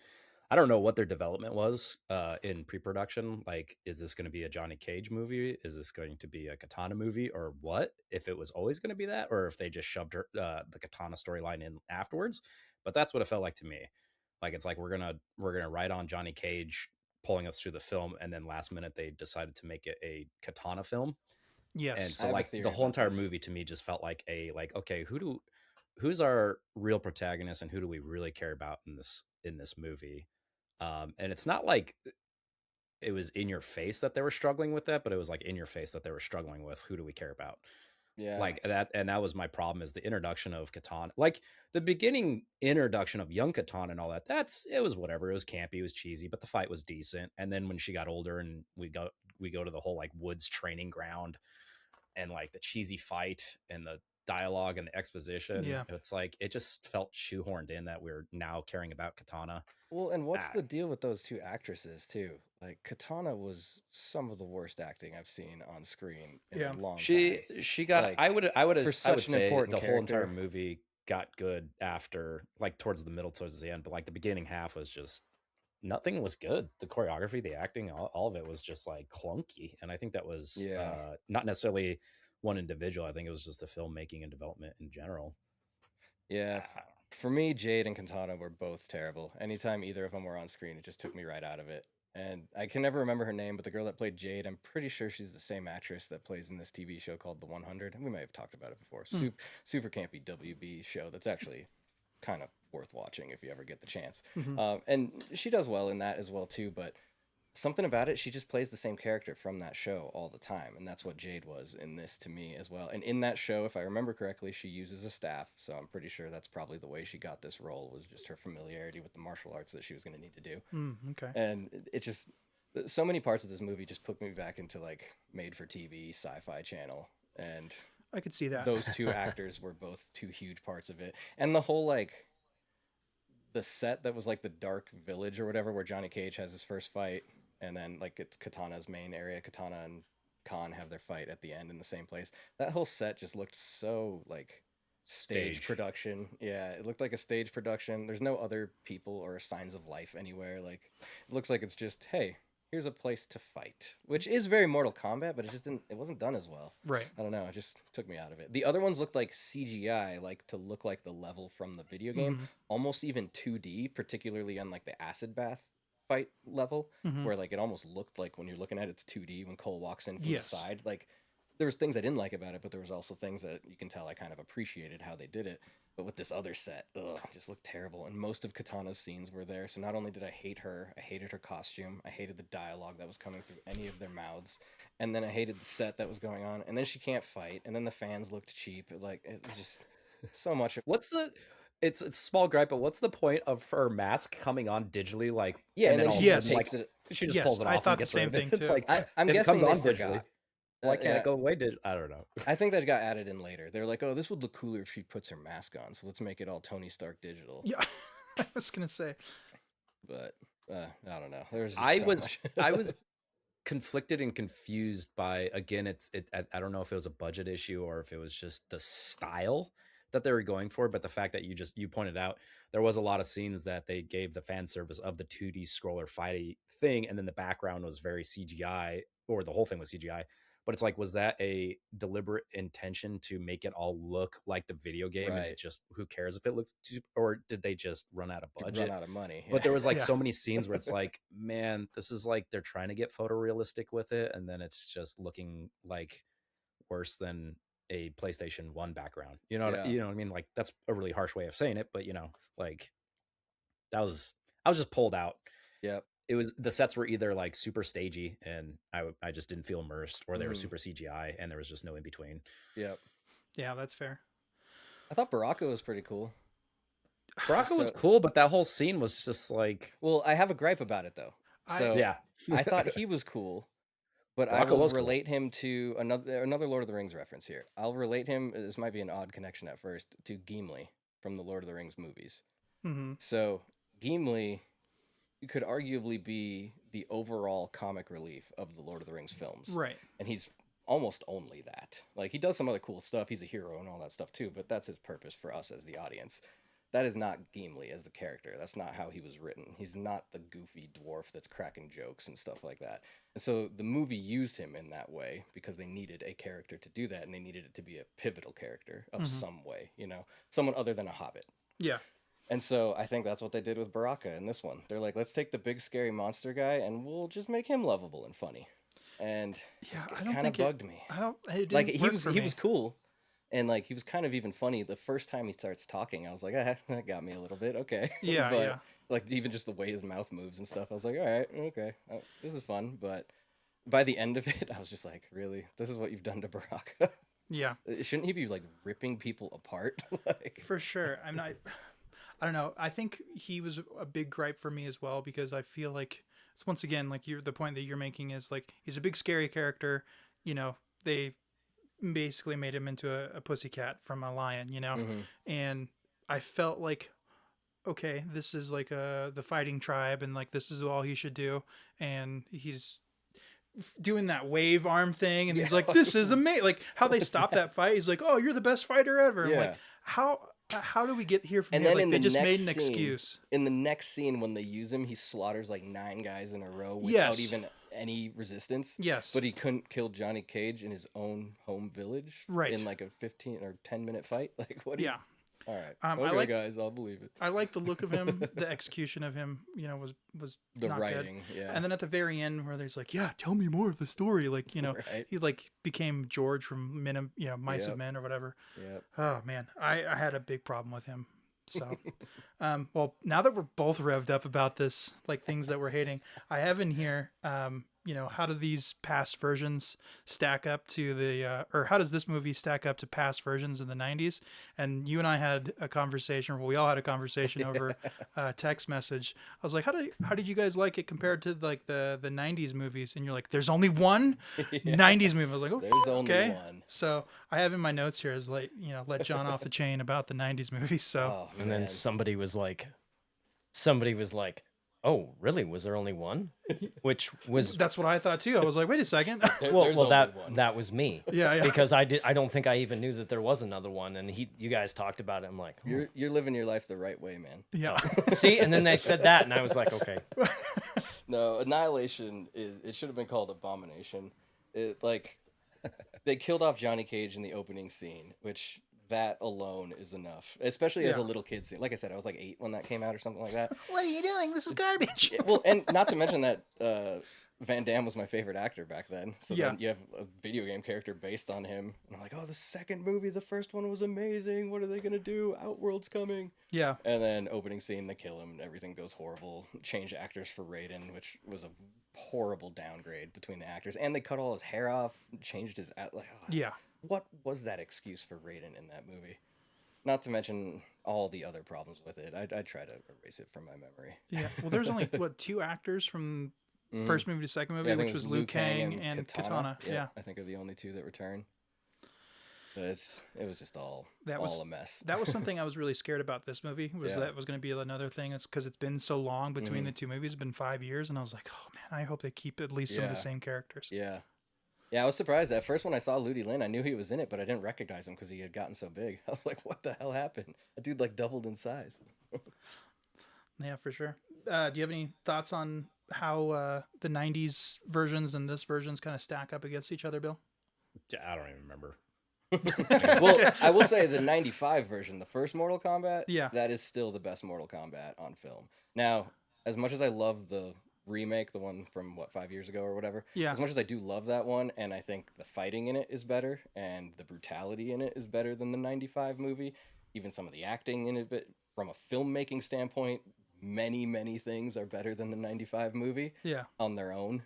I don't know what their development was in pre-production. Like, is this going to be a Johnny Cage movie? Is this going to be a Katana movie, or what? If it was always going to be that, or if they just shoved the Katana storyline in afterwards. But that's what it felt like to me. Like it's like we're gonna write on Johnny Cage pulling us through the film, and then last minute they decided to make it a Katana film. And Yes. so like the whole entire movie to me just felt like a like, okay, who's our real protagonist and who do we really care about in this movie? And it's not like it was in your face that they were struggling with that, but it was like in your face that they were struggling with who do we care about? Yeah. Like that, and that was my problem is the introduction of Katana. Like the beginning introduction of young Katana and all that, it was whatever. It was campy, it was cheesy, but the fight was decent. And then when she got older and we go to the whole like woods training ground and like the cheesy fight and the dialogue and the exposition, Yeah. it's like it just felt shoehorned in that we're now caring about Katana. Well, and what's the deal with those two actresses too? Like Katana was some of the worst acting I've seen on screen in a long time. She got Like, I would say important the whole entire character. movie got good after like towards the middle, towards the end, but like the beginning half was just nothing was good. The choreography, the acting, all of it was just like clunky. And I think that was not necessarily one individual. I think it was just the filmmaking and development in general. Yeah. For me, Jade and Katana were both terrible. Anytime either of them were on screen, it just took me right out of it. And I can never remember her name, but the girl that played Jade, I'm pretty sure she's the same actress that plays in this TV show called The 100. And we may have talked about it before. Super campy WB show that's actually kind of worth watching if you ever get the chance. And she does well in that as well too, but something about it, she just plays the same character from that show all the time, and that's what Jade was in this to me as well. And in that show, if I remember correctly, she uses a staff, so I'm pretty sure that's probably the way she got this role, was just her familiarity with the martial arts that she was going to need to do. Okay. And it just, so many parts of this movie just put me back into like made for TV sci-fi channel, and I could see that. those two actors were both two huge parts of it. And the whole like the set that was like the dark village or whatever where Johnny Cage has his first fight, and then like it's Katana's main area. Katana and Khan have their fight at the end in the same place. That whole set just looked so like stage production. Yeah, it looked like a stage production. There's no other people or signs of life anywhere. Like it looks like it's just, hey, here's a place to fight, which is very Mortal Kombat, but it wasn't done as well. Right. I don't know. It just took me out of it. The other ones looked like CGI, like to look like the level from the video game, almost even 2D, particularly on like the acid bath fight level, where like it almost looked like when you're looking at it, it's 2D when Cole walks in from the side. Like there was things I didn't like about it, but there was also things that you can tell I kind of appreciated how they did it. But with this other set, it just looked terrible. And most of Katana's scenes were there. So not only did I hate her, I hated her costume. I hated the dialogue that was coming through any of their mouths. And then I hated the set that was going on. And then she can't fight. And then the fans looked cheap. Like it was just so much. It's a small gripe, but what's the point of her mask coming on digitally? Like, yeah, and then she just takes it. She just pulls it off. I thought and gets the same rid of it. thing too. It's like I'm guessing it comes they on digitally. forgot. Why can't it go away? I don't know. I think that got added in later. They're like, oh, this would look cooler if she puts her mask on, so let's make it all Tony Stark digital. Yeah, I was gonna say, but I don't know. There was I was conflicted and confused by, again, I don't know if it was a budget issue or if it was just the style that they were going for, but the fact that you pointed out there was a lot of scenes that they gave the fan service of the 2D scroller fighty thing, and then the background was very CGI, or the whole thing was CGI. But it's like, was that a deliberate intention to make it all look like the video game? Right. And just who cares if it looks too, or did they just run out of budget? Run out of money. But there was like so many scenes where it's like, man, this is like they're trying to get photorealistic with it, and then it's just looking like worse than a PlayStation 1 background. You know what I mean? Like that's a really harsh way of saying it, but like I was just pulled out. Yep. It was, the sets were either like super stagey and I just didn't feel immersed, or they were super CGI and there was just no in between. Yep. Yeah, that's fair. I thought Baraka was pretty cool. Baraka was cool, but that whole scene was just like, well, I have a gripe about it though. So yeah. I thought he was cool, but I Baraka will was cool. relate him to another Lord of the Rings reference here. I'll relate him. This might be an odd connection at first to Gimli from the Lord of the Rings movies. Mm-hmm. So Gimli could arguably be the overall comic relief of the Lord of the Rings films, Right. and he's almost only that. Like, he does some other cool stuff. He's a hero and all that stuff too, but that's his purpose for us as the audience. That is not Gimli as the character. That's not how he was written. He's not the goofy dwarf that's cracking jokes and stuff like that. And so the movie used him in that way because they needed a character to do that, and they needed it to be a pivotal character of some way, someone other than a hobbit. Yeah. And so I think that's what they did with Baraka in this one. They're like, let's take the big scary monster guy and we'll just make him lovable and funny. And Yeah, it I don't kind of think bugged me. it didn't Like, work for he me. was cool, and like he was kind of even funny the first time he starts talking. I was like, that got me a little bit. Okay. Yeah, but yeah. like even just the way his mouth moves and stuff, I was like, all right, okay, this is fun. But by the end of it, I was just like, really, this is what you've done to Baraka? Yeah, Shouldn't he be like ripping people apart? Like, for sure. I don't know. I think he was a big gripe for me as well because I feel like it's once again like the point that you're making is like he's a big scary character. They basically made him into a pussycat from a lion. And I felt like, okay, this is like the fighting tribe, and like this is all he should do, and he's doing that wave arm thing, and he's like, this is the mate. Like how they stop that fight. He's like, oh, you're the best fighter ever. I'm like, how do we get here from And here? then Like in they the just made next an scene- excuse. in the next scene, when they use him, he slaughters like 9 guys in a row without Yes. even any resistance. Yes. But he couldn't kill Johnny Cage in his own home village Right. in like a 15 or 10-minute fight. Like, what do you... Yeah. All right. I Okay, like- guys, I'll believe it. I like the look of him. The execution of him, was The not writing, good. yeah. And then at the very end, where there's like, yeah, tell me more of the story. Like, Right. he like became George from Mice Yep. of Men or whatever. Yep. Oh man, I had a big problem with him. So, well, now that we're both revved up about this, like things that we're hating, I have in here, how do these past versions stack up to or how does this movie stack up to past versions in the 90s? And you and I had a conversation, we all had a conversation over text message. I was like, how did you guys like it compared to like the 90s movies? And you're like, there's only one 90s movie. I was like, oh, There's only okay. one. So I have in my notes here is like, let John off the chain about the 90s movies. So Oh, And then man. somebody was like, "Oh, really? Was there only one?" Which was that's what I thought too. I was like, wait a second. There's well, only that one. that was me. Yeah. Because I don't think I even knew that there was another one, and you guys talked about it. I'm like, oh. You're living your life the right way, man. Yeah. See, and then they said that, and I was like, okay, No, Annihilation it should have been called Abomination. They killed off Johnny Cage in the opening scene, which that alone is enough, especially as a Yeah. little kid scene. Like I said, I was like 8 when that came out or something like that. What are you doing? This is garbage. Well, and not to mention that Van Damme was my favorite actor back then. So Yeah. then you have a video game character based on him. And I'm like, oh, the second movie, the first one was amazing. What are they going to do? Outworld's coming. Yeah. And then opening scene, they kill him and everything goes horrible. Change actors for Raiden, which was a horrible downgrade between the actors. And they cut all his hair off, changed his... Yeah. What was that excuse for Raiden in that movie? Not to mention all the other problems with it. I try to erase it from my memory. Yeah. Well, there's only, 2 actors from first movie to second movie, Yeah, I think which it was Liu Kang and Katana. Katana. Yeah. I think are the only 2 that return. But it was just all That was- a mess. That was something I was really scared about this movie, was Yeah. that was going to be another thing. It's because it's been so long between the 2 movies. It's been 5 years. And I was like, oh, man, I hope they keep at least some of the Yeah. same characters. Yeah. Yeah, I was surprised. At first when I saw Ludi Lin, I knew he was in it, but I didn't recognize him because he had gotten so big. I was like, what the hell happened? That dude like doubled in size. Yeah, for sure. Do you have any thoughts on how the 90s versions and this versions kind of stack up against each other, Bill? I don't even remember. Well, I will say the 95 version, the first Mortal Kombat, Yeah. that is still the best Mortal Kombat on film. Now, as much as I love the remake, the one from 5 years ago or whatever, Yeah. as much as I do love that one, and I think the fighting in it is better and the brutality in it is better than the 95 movie, even some of the acting in it, but from a filmmaking standpoint, many things are better than the 95 movie Yeah. on their own.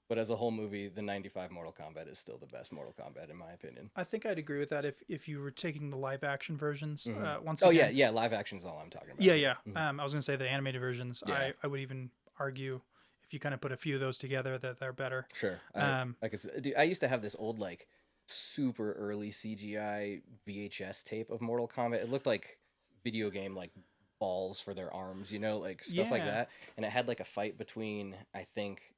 But as a whole movie, the 95 Mortal Kombat is still the best Mortal Kombat in my opinion. I think I'd agree with that if you were taking the live action versions. Once Oh again, yeah, live action is all I'm talking about. Yeah. I was going to say the animated versions. Yeah. I would even argue if you kind of put a few of those together, that they're better. Sure. I used to have this old like super early CGI VHS tape of Mortal Kombat. It looked like video game like balls for their arms, like stuff like Yeah. that. And it had like a fight between, I think,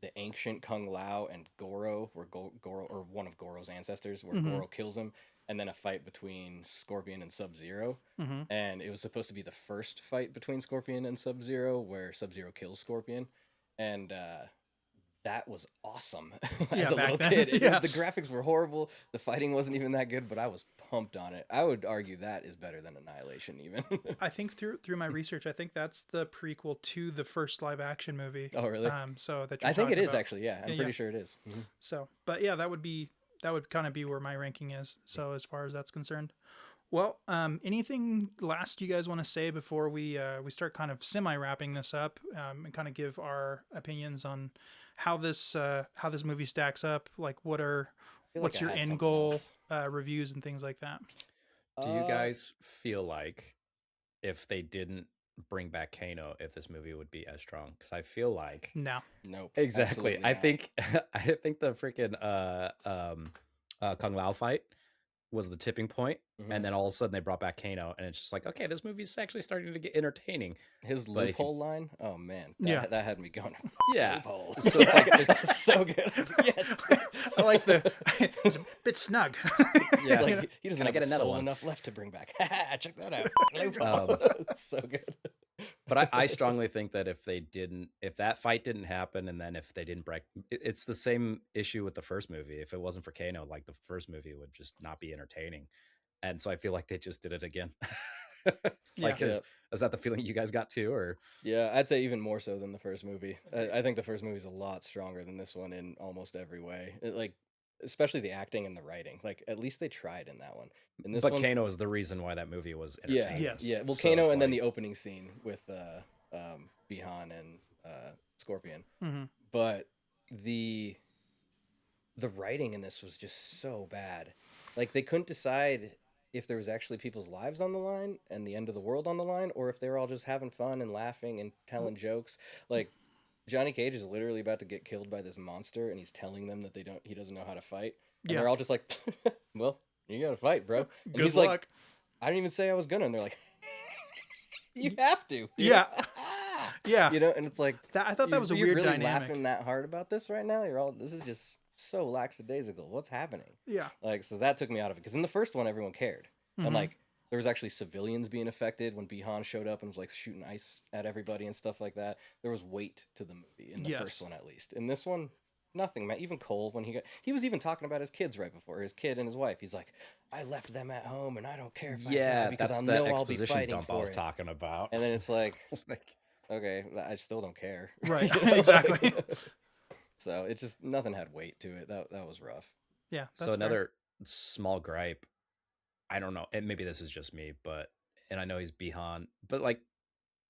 the ancient Kung Lao and Goro, where Goro, or one of Goro's ancestors, where Goro kills him, and then a fight between Scorpion and Sub-Zero. And it was supposed to be the first fight between Scorpion and Sub-Zero, where Sub-Zero kills Scorpion. And that was awesome as a little kid. The graphics were horrible. The fighting wasn't even that good, but I was pumped on it. I would argue that is better than Annihilation even. I think through my research, I think that's the prequel to the first live action movie. Oh, really? So that I think it is about. actually. Yeah, I'm pretty sure it is. So, but yeah, that would kind of be where my ranking is. So as far as that's concerned. Well, anything last you guys want to say before we start kind of semi-wrapping this up, and kind of give our opinions on how this movie stacks up? Like, what's your end goal, reviews and things like that? Do you guys feel like if they didn't bring back Kano, if this movie would be as strong? Because I feel like nope. Exactly. I think the freaking Kung Lao fight was the tipping point, and then all of a sudden they brought back Kano, and it's just like, okay, this movie's actually starting to get entertaining. His loophole line, oh man, that had me going. Yeah, so it's like it's so good. Yes, I like it's a bit snug. Yeah, like, he doesn't get have another soul one enough left to bring back. Check that out. It's so good. But I strongly think that if that fight didn't happen, and then if they didn't break, it's the same issue with the first movie. If it wasn't for Kano, like the first movie would just not be entertaining. And so I feel like they just did it again. Is that the feeling you guys got too? Or yeah, I'd say even more so than the first movie. I think the first movie is a lot stronger than this one in almost every way. Especially the acting and the writing. Like, at least they tried in that one. In this one, Kano is the reason why that movie was entertaining. Yeah. Well, so Kano and then the opening scene with Bihan and Scorpion. But the writing in this was just so bad. Like, they couldn't decide if there was actually people's lives on the line and the end of the world on the line, or if they were all just having fun and laughing and telling jokes. Like, Johnny Cage is literally about to get killed by this monster, and he's telling them that he doesn't know how to fight. And they're all just like, well, you gotta fight, bro. And Good he's luck. like, I didn't even say I was gonna. And they're like, you have to. Yeah. Yeah. And it's like, I thought that was a weird really dynamic. laughing that hard about this right now? This is just so lackadaisical. What's happening? Yeah. Like, so that took me out of it. Because in the first one, everyone cared. And like, there was actually civilians being affected when Bihan showed up and was like shooting ice at everybody and stuff like that. There was weight to the movie in the first one, at least. In this one, nothing, man. Even Cole, when he was even talking about his kids right before, his kid and his wife. He's like, I left them at home and I don't care if I die because I'll know I'll be fighting dump for I was it. talking about. And then it's like, okay, I still don't care. Right. Exactly. So it just, nothing had weight to it. That was rough. Yeah. So another small gripe, I don't know, and maybe this is just me, and I know he's Bihan, but like,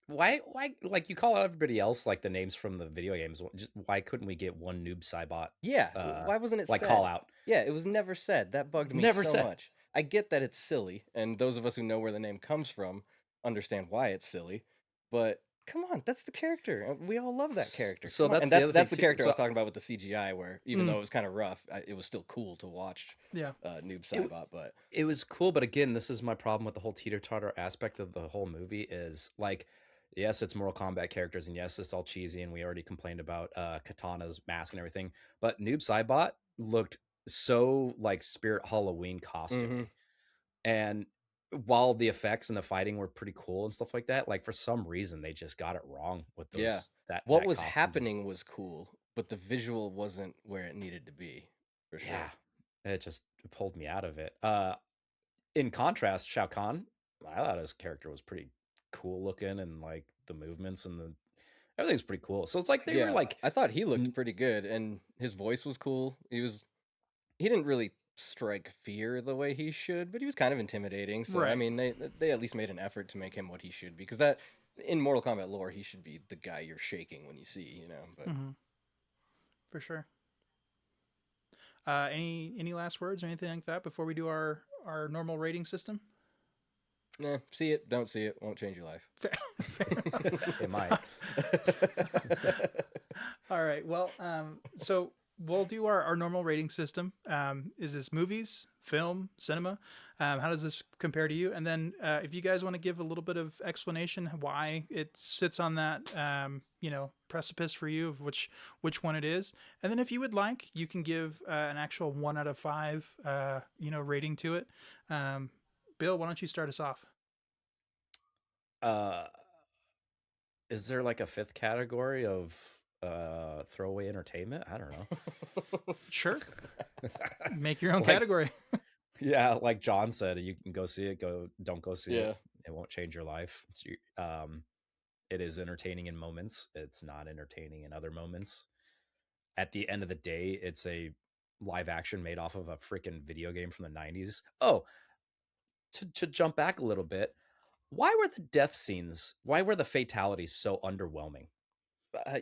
why, like, you call out everybody else like the names from the video games? Why couldn't we get one Noob Saibot? Yeah, why wasn't it like said? call out? Yeah, it was never said. That bugged me so much. I get that it's silly, and those of us who know where the name comes from understand why it's silly, but come on, that's the character. We all love that character. So that's the character I was talking about with the CGI, where even though it was kind of rough, it was still cool to watch. Yeah, Noob Saibot, but it was cool. But again, this is my problem with the whole teeter-totter aspect of the whole movie. Is like, yes, it's Mortal Kombat characters, and yes, it's all cheesy, and we already complained about Katana's mask and everything. But Noob Saibot looked so like Spirit Halloween costume, and while the effects and the fighting were pretty cool and stuff like that, like for some reason they just got it wrong with those. Yeah, what was happening was cool, but the visual wasn't where it needed to be. For sure. Yeah, it just pulled me out of it. In contrast, Shao Kahn, I thought his character was pretty cool looking, and like the movements and everything's pretty cool. So it's like they were like, I thought he looked pretty good, and his voice was cool. He didn't really strike fear the way he should, but he was kind of intimidating. So I mean, they at least made an effort to make him what he should be, because that in Mortal Kombat lore, he should be the guy you're shaking when you see, But for sure. Any last words or anything like that before we do our normal rating system? See it, don't see it, won't change your life. It might. right. Well, so we'll do our normal rating system. Is this movies, film, cinema? How does this compare to you? And then if you guys want to give a little bit of explanation why it sits on that, precipice for you of which one it is. And then if you would like, you can give an actual 1 out of 5, rating to it. Bill, why don't you start us off? Is there like a fifth category of throwaway entertainment? I don't know. Sure. Make your own Like- category. Yeah, like John said, you can go see it. Don't go see Yeah. it. It won't change your life. It is entertaining in moments. It's not entertaining in other moments. At the end of the day, it's a live action made off of a freaking video game from the 90s. Oh, to jump back a little bit, why were the death scenes, why were the fatalities so underwhelming?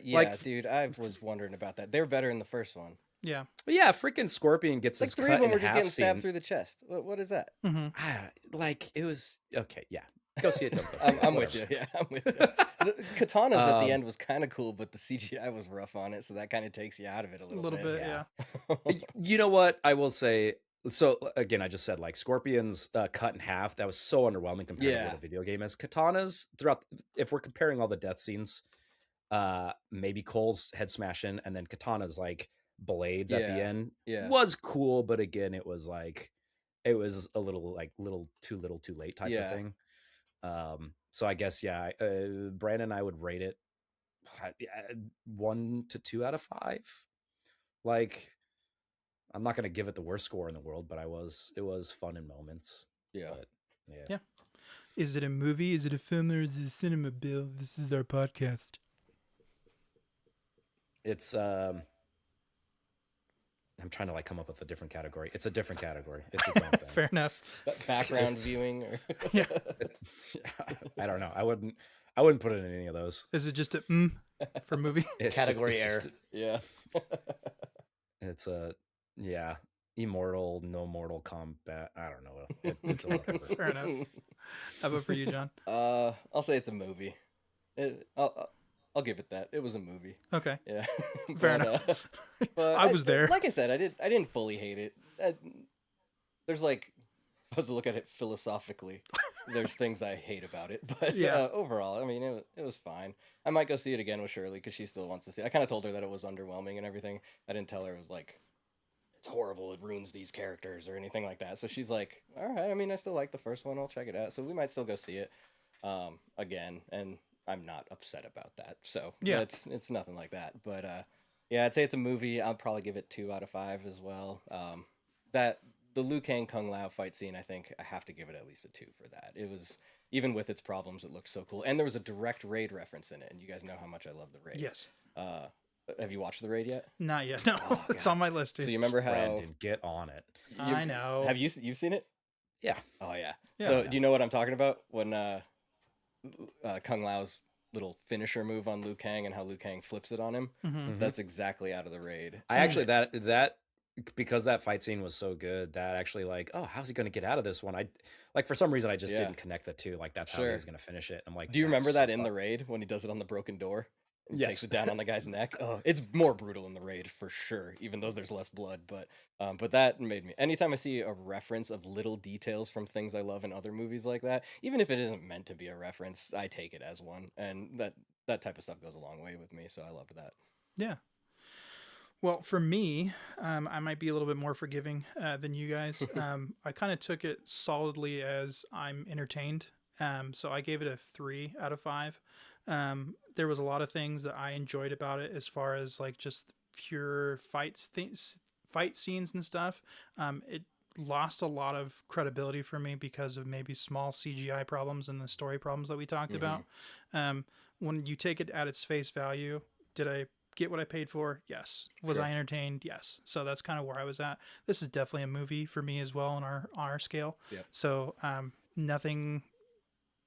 Yeah, Like- dude, I was wondering about that. They're better in the first one. Yeah. But yeah, freaking Scorpion gets Like his 3 cut of them in were just half getting stabbed scene. through the chest. What is that? Mm-hmm. Like it was okay. Yeah, go see it. Don't go see it, I'm with you. whatever. Yeah, I'm with you. The katanas at the Um, end was kind of cool, but the CGI was rough on it, so that kind of takes you out of it a A little, little bit, yeah. yeah. You know what? I will say. So again, I just said like Scorpion's cut in half. That was so underwhelming compared to Yeah. what a video game is. Katanas throughout. If we're comparing all the death scenes, maybe Cole's head smashing, and then Katana's like blades at the Yeah, end yeah. was cool, but again, it was a little too late type of Yeah. thing. So I guess Brandon and I would rate it 1 to 2 out of 5. Like, I'm not gonna give it the worst score in the world, but it was fun in moments. Yeah. But yeah. Yeah. Is it a movie? Is it a film? Or is it a cinema, Bill? This is our podcast. It's I'm trying to like come up with a different category. It's a different category. It's its own thing. Fair enough. Background It's- viewing. Or... Yeah. I don't know. I wouldn't put it in any of those. Is it just a for movie? It's Category just- error. yeah. It's immortal, no Mortal Kombat. I don't know. It's whatever. Fair enough. How about for you, John? I'll say it's a movie. I'll give it that. It was a movie. Okay. Yeah. Fair enough. But I was there. Like I said, I didn't fully hate it. There's like, I was to look at it philosophically. There's things I hate about it, but Yeah. overall, I mean, it was fine. I might go see it again with Shirley because she still wants to see it. I kind of told her that it was underwhelming and everything. I didn't tell her it was like, it's horrible, it ruins these characters or anything like that. So she's like, all right, I mean, I still like the first one. I'll check it out. So we might still go see it again, and I'm not upset about that. So Yeah. it's nothing like that. But yeah, I'd say it's a movie. I'll probably give it 2 out of 5 as well. That the Liu Kang Kung Lao fight scene, I think I have to give it at least a 2 for that. It was, even with its problems, it looked so cool. And there was a direct Raid reference in it, and you guys know how much I love the Raid. Yes. Have you watched the Raid yet? Not yet. No, Oh, it's God. on my list too. So you remember how Brandon, get on it. I know. Have you've seen it? Yeah. Oh yeah. Yeah. So do you know what I'm talking about when Kung Lao's little finisher move on Liu Kang and how Liu Kang flips it on him? Mhm. That's exactly out of the Raid. I actually that because that fight scene was so good, that actually like, oh, how's he going to get out of this one? I like, for some reason I just Yeah. didn't connect the two. Like that's how he Sure. was going to finish it. I'm like, Do you that's remember so that in the fuck- Raid when he does it on the broken door? And Yes. takes it down on the guy's neck. Oh, it's more brutal in the Raid for sure, even though there's less blood. But that made me. Anytime I see a reference of little details from things I love in other movies like that, even if it isn't meant to be a reference, I take it as one, and that type of stuff goes a long way with me. So I loved that. Yeah. Well, for me, I might be a little bit more forgiving than you guys. I kind of took it solidly as I'm entertained. So I gave it a 3 out of 5. There was a lot of things that I enjoyed about it, as far as like just pure fight scenes and stuff. It lost a lot of credibility for me because of maybe small CGI problems and the story problems that we talked about. When you take it at its face value, did I get what I paid for? Yes. Was Sure. I entertained? Yes. So that's kind of where I was at. This is definitely a movie for me as well on our scale. Yep. So nothing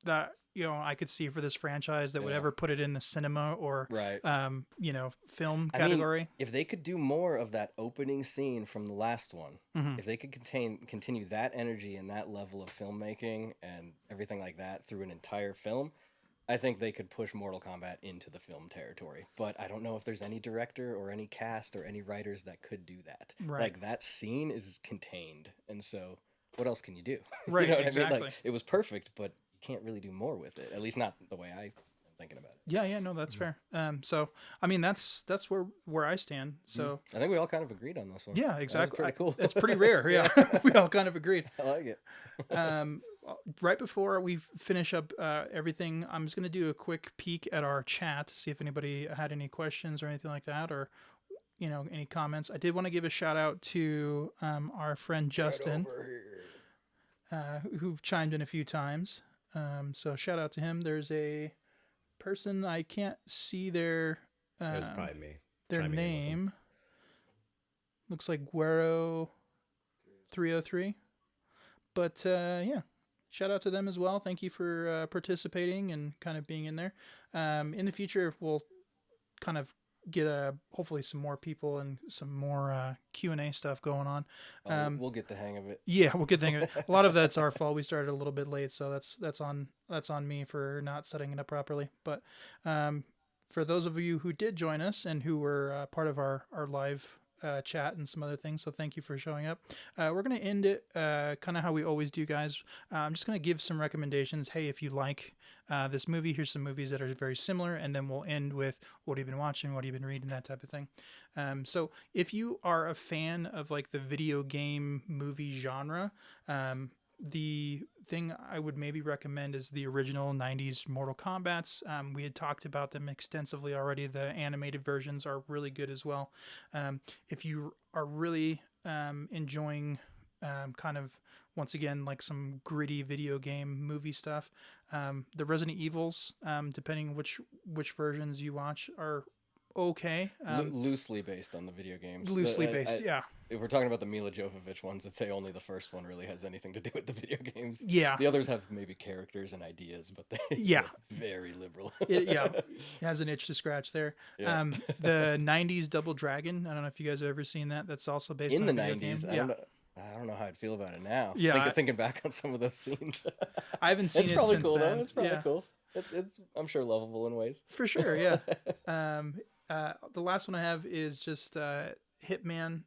that I could see for this franchise that would Yeah. ever put it in the cinema or Right. film I mean, category. if they could do more of that opening scene from the last one, Mhm. if they could continue that energy and that level of filmmaking and everything like that through an entire film, I think they could push Mortal Kombat into the film territory, but I don't know if there's any director or any cast or any writers that could do that. Right. Like, that scene is contained, and so what else can you do? Right, You know what I exactly. mean? Like, it was perfect, but you can't really do more with it. At least not the way I'm thinking about it. Yeah, no, that's fair. So I mean, that's where I stand. So I think we all kind of agreed on this one. yeah, That was exactly. pretty cool. It's pretty rare. Yeah, we all kind of agreed. I like it. Right before we finish up everything, I'm just going to do a quick peek at our chat to see if anybody had any questions or anything like that, or any comments. I did want to give a shout out to our friend Justin, who chimed in a few times. So shout out to him. There's a person I can't see their It was probably me. their chiming in with him. name. Looks like Guero 303. But yeah, shout out to them as well. Thank you for participating and kind of being in there. In the future, we'll kind of get hopefully some more people and some more Q&A stuff going on. We'll get the hang of it. Yeah, we'll get the hang of it. A lot of that's our fault. We started a little bit late, so that's on me for not setting it up properly. But for those of you who did join us and who were part of our live chat and some other things, so thank you for showing up. We're going to end it kind of how we always do, guys. I'm just going to give some recommendations. Hey, if you like this movie, here's some movies that are very similar, and then we'll end with what have you been watching, what have you been reading, that type of thing. So if you are a fan of like the video game movie genre, the thing I would maybe recommend is the original 90s Mortal Kombats. We had talked about them extensively already. The animated versions are really good as well. If you are really enjoying kind of, once again, like some gritty video game movie stuff, the Resident Evils, depending which versions you watch, are okay. Loosely based on the video games. Loosely based, yeah. If we're talking about the Mila Jovovich ones, I'd say only the first one really has anything to do with the video games. Yeah. The others have maybe characters and ideas, but they're very liberal. It has an itch to scratch there. Yeah. The 90s Double Dragon, I don't know if you guys have ever seen that. That's also based In on the a video 90s, game. I don't know how I'd feel about it now. Yeah, Thinking back on some of those scenes. I haven't seen It's it probably since cool then. though. It's probably Yeah. cool. It's I'm sure lovable in ways. For sure, yeah. The last one I have is just Hitman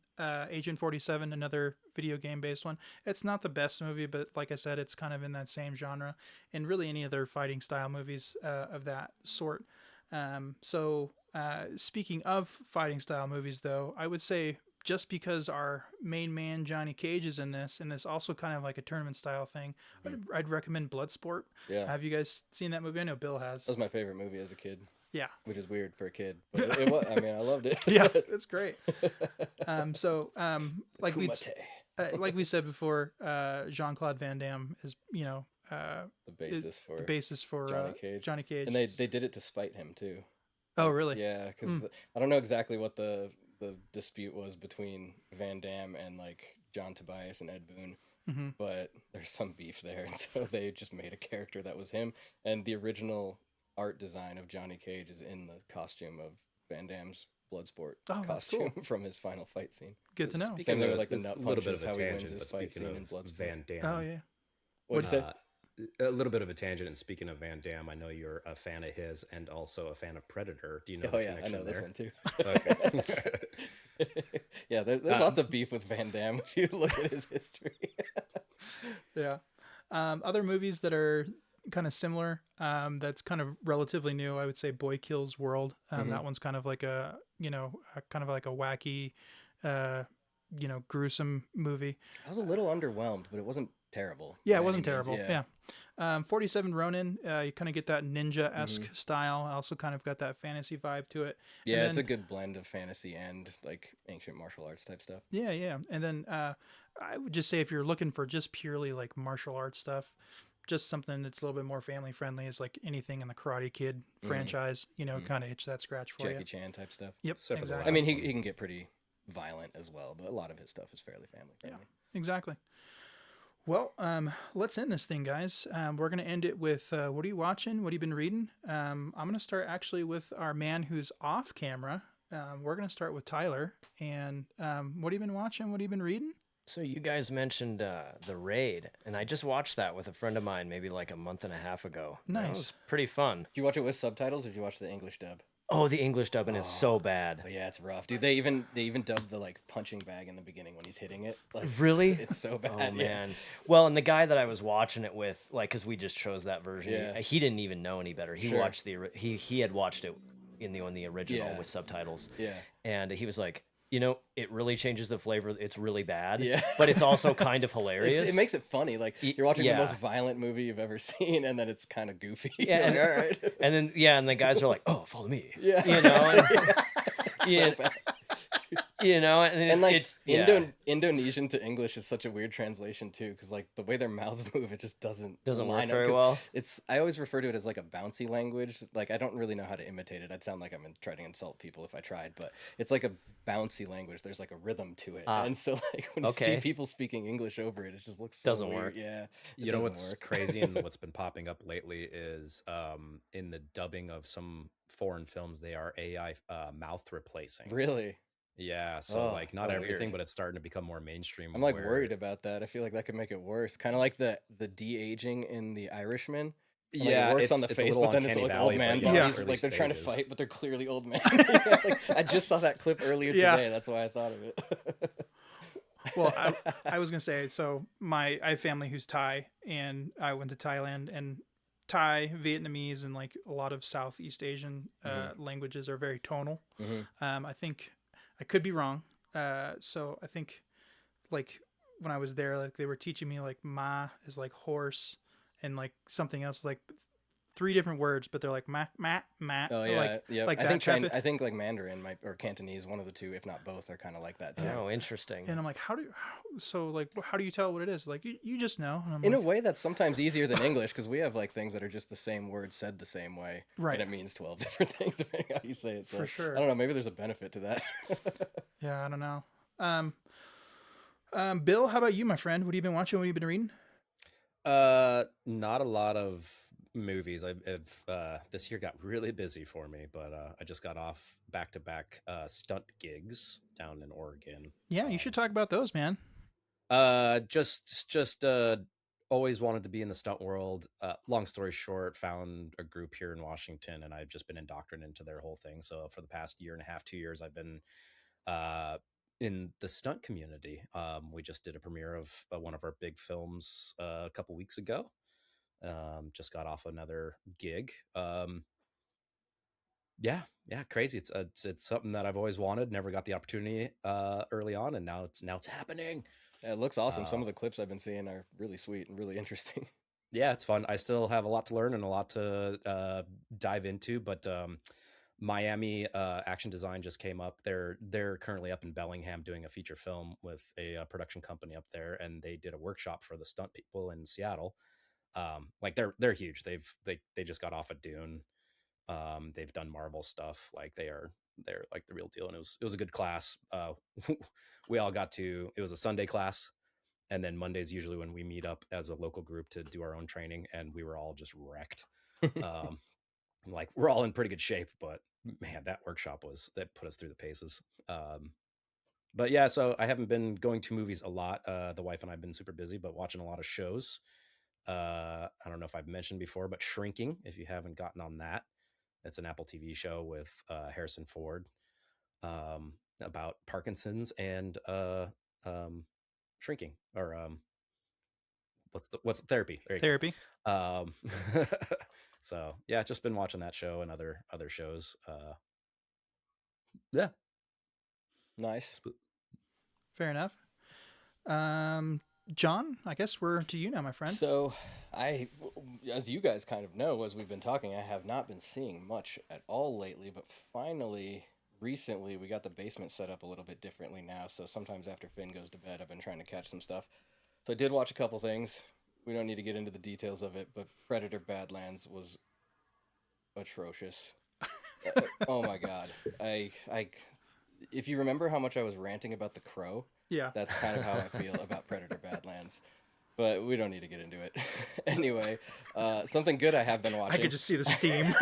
Agent 47, another video game based one. It's not the best movie, but like I said, it's kind of in that same genre, and really any other fighting style movies of that sort. So speaking of fighting style movies, though, I would say just because our main man Johnny Cage is in this, and this also kind of like a tournament style thing, I'd recommend Bloodsport. Yeah. Have you guys seen that movie? I know Bill has. That was my favorite movie as a kid. Yeah. Which is weird for a kid, but it was. I mean, I loved it. Yeah, it's great. Like Kumite. like we said before, Jean-Claude Van Damme is The basis for Johnny Cage. And they did it to spite him too. Oh, really? Yeah, because I don't know exactly what the dispute was between Van Damme and like John Tobias and Ed Boon, but there's some beef there, and so they just made a character that was him. And the original art design of Johnny Cage is in the costume of Van Damme's Bloodsport costume from his final fight scene. Good to know. Same thing with like the nut a little bit punches, of a how he wins tangent, his but fight speaking scene in of Bloodsport. Van Damme. Oh yeah. What'd you say? A little bit of a tangent, and speaking of Van Damme, I know you're a fan of his and also a fan of Predator. Do you know Oh the yeah, I connection know this there? one too. Okay. Yeah, there's lots of beef with Van Damme if you look at his history. Yeah. Other movies that are kind of similar, that's kind of relatively new, I would say Boy Kills World. That one's kind of like a wacky, gruesome movie. I was a little underwhelmed, but it wasn't terrible. Yeah, by it wasn't any means, terrible. Yeah. 47 Ronin, you kind of get that ninja-esque style. Also kind of got that fantasy vibe to it. Yeah, And it's then- a good blend of fantasy and like ancient martial arts type stuff. Yeah. And then I would just say if you're looking for just purely like martial arts stuff, just something that's a little bit more family friendly is like anything in the Karate Kid franchise, kind of itch that scratch for Jackie you. Chan type stuff. Yep, Except for the exactly. I mean, last one. he can get pretty violent as well, but a lot of his stuff is fairly family friendly. Exactly. Well, let's end this thing, guys. We're going to end it with what are you watching? What have you been reading? I'm going to start actually with our man who's off camera. We're going to start with Tyler. And what have you been watching? What have you been reading? So you guys mentioned the Raid, and I just watched that with a friend of mine maybe like a month and a half ago. That Nice. was pretty fun. Did you watch it with subtitles or did you watch the English dub? Oh, the English dubbing is so bad. Oh yeah, it's rough, dude. They even dubbed the like punching bag in the beginning when he's hitting it. Like Really? it's so bad. Oh yeah. man. Well, and the guy that I was watching it with, like, because we just chose that version, Yeah. he didn't even know any better. He Sure. watched he had watched it in the original Yeah. with subtitles. Yeah. And he was like, it really changes the flavor. It's really bad. Yeah. But it's also kind of hilarious. It makes it funny. Like you're watching yeah. the most violent movie you've ever seen, and then it's kind of goofy. Yeah, You're like, all right. And then and the guys are like, "Oh, follow me." Yeah. And, So bad. and like it's Indonesian to English is such a weird translation too, because like the way their mouths move, it just doesn't Doesn't line work up, very 'cause well. I always refer to it as like a bouncy language. Like I don't really know how to imitate it. I'd sound like I'm trying to insult people if I tried, but it's like a bouncy language. There's like a rhythm to it, and so like when you see people speaking English over it, it just looks so Doesn't weird. work. Yeah, You know what's crazy and what's been popping up lately is in the dubbing of some foreign films, they are AI mouth replacing. Really? Yeah, so like not everything, weird. but it's starting to become more mainstream. I'm like worried about that. I feel like that could make it worse. Kind of like the de-aging in The Irishman. Like Yeah, it works on the it's a face, little but then it's uncanny like valley, old man but yeah, bodies. early Like they're trying to stages. fight, but they're clearly old men. Like, I just saw that clip earlier Yeah. today. That's why I thought of it. Well, I was gonna say, so I have family who's Thai, and I went to Thailand, and Thai, Vietnamese, and like a lot of Southeast Asian languages are very tonal. I think I could be wrong. So I think like when I was there, like they were teaching me like ma is like horse, and like something else like 3 different words, but they're like ma. Oh yeah, like, yeah. like I that think type of- I think like Mandarin or Cantonese, one of the two, if not both, are kind of like that too. Oh, interesting. And I'm like, how do you tell what it is? Like you just know. And I'm In like, a way, that's sometimes easier than English because we have like things that are just the same word said the same way, Right. and it means 12 different things depending on how you say it. So For sure. I don't know. Maybe there's a benefit to that. yeah, I don't know. Bill, how about you, my friend? What have you been watching? What have you been reading? Not a lot of movies. I've this year got really busy for me, but I just got off back-to-back stunt gigs down in Oregon. Yeah, you should talk about those, man. Just always wanted to be in the stunt world. Long story short, found a group here in Washington, and I've just been indoctrinated into their whole thing. So for the past year and a half, 2 years, I've been in the stunt community. We just did a premiere of one of our big films a couple weeks ago. Just got off another gig. Yeah, crazy. It's something that I've always wanted, never got the opportunity early on, and now it's happening. Yeah, it looks awesome. Some of the clips I've been seeing are really sweet and really interesting. Yeah, it's fun. I still have a lot to learn and a lot to dive into, but Miami Action Design just came up. They're currently up in Bellingham doing a feature film with a production company up there, and they did a workshop for the stunt people in Seattle. Like they're huge. They just got off a Dune. They've done Marvel stuff. Like they're like the real deal, and it was a good class. We all got to. It was a Sunday class, and then Monday's usually when we meet up as a local group to do our own training, and we were all just wrecked. Like we're all in pretty good shape, but man, that workshop that put us through the paces. But yeah, so I haven't been going to movies a lot. The wife and I've been super busy, but watching a lot of shows. I don't know if I've mentioned before, but Shrinking, if you haven't gotten on that, it's an Apple TV show with Harrison Ford about Parkinson's and shrinking, or what's the therapy? There you Therapy. go. So yeah, just been watching that show and other shows. Yeah, Nice. Fair enough. John, I guess we're to you now, my friend. So as you guys kind of know, as we've been talking, I have not been seeing much at all lately, but finally, recently, we got the basement set up a little bit differently now. So sometimes after Finn goes to bed, I've been trying to catch some stuff. So I did watch a couple things. We don't need to get into the details of it, but Predator Badlands was atrocious. Oh my God. If you remember how much I was ranting about The Crow, Yeah. that's kind of how I feel about Predator Badlands. But we don't need to get into it. Anyway, something good I have been watching. I could just see the steam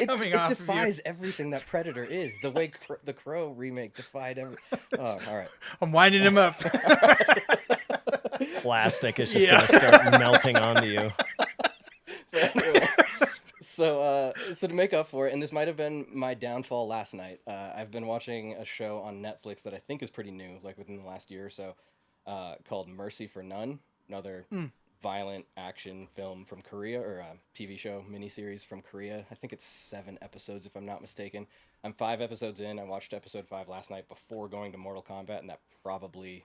coming it off defies of you. everything that Predator is. The way the Crow remake defied every. Oh, all right. I'm winding him up. Plastic is just gonna start melting onto you. But anyway, so to make up for it, and this might have been my downfall last night. I've been watching a show on Netflix that I think is pretty new, like within the last year or so, called Mercy for None. Another violent action film from Korea, or a TV show miniseries from Korea. I think it's 7 episodes, if I'm not mistaken. I'm 5 episodes in. I watched episode 5 last night before going to Mortal Kombat, and that probably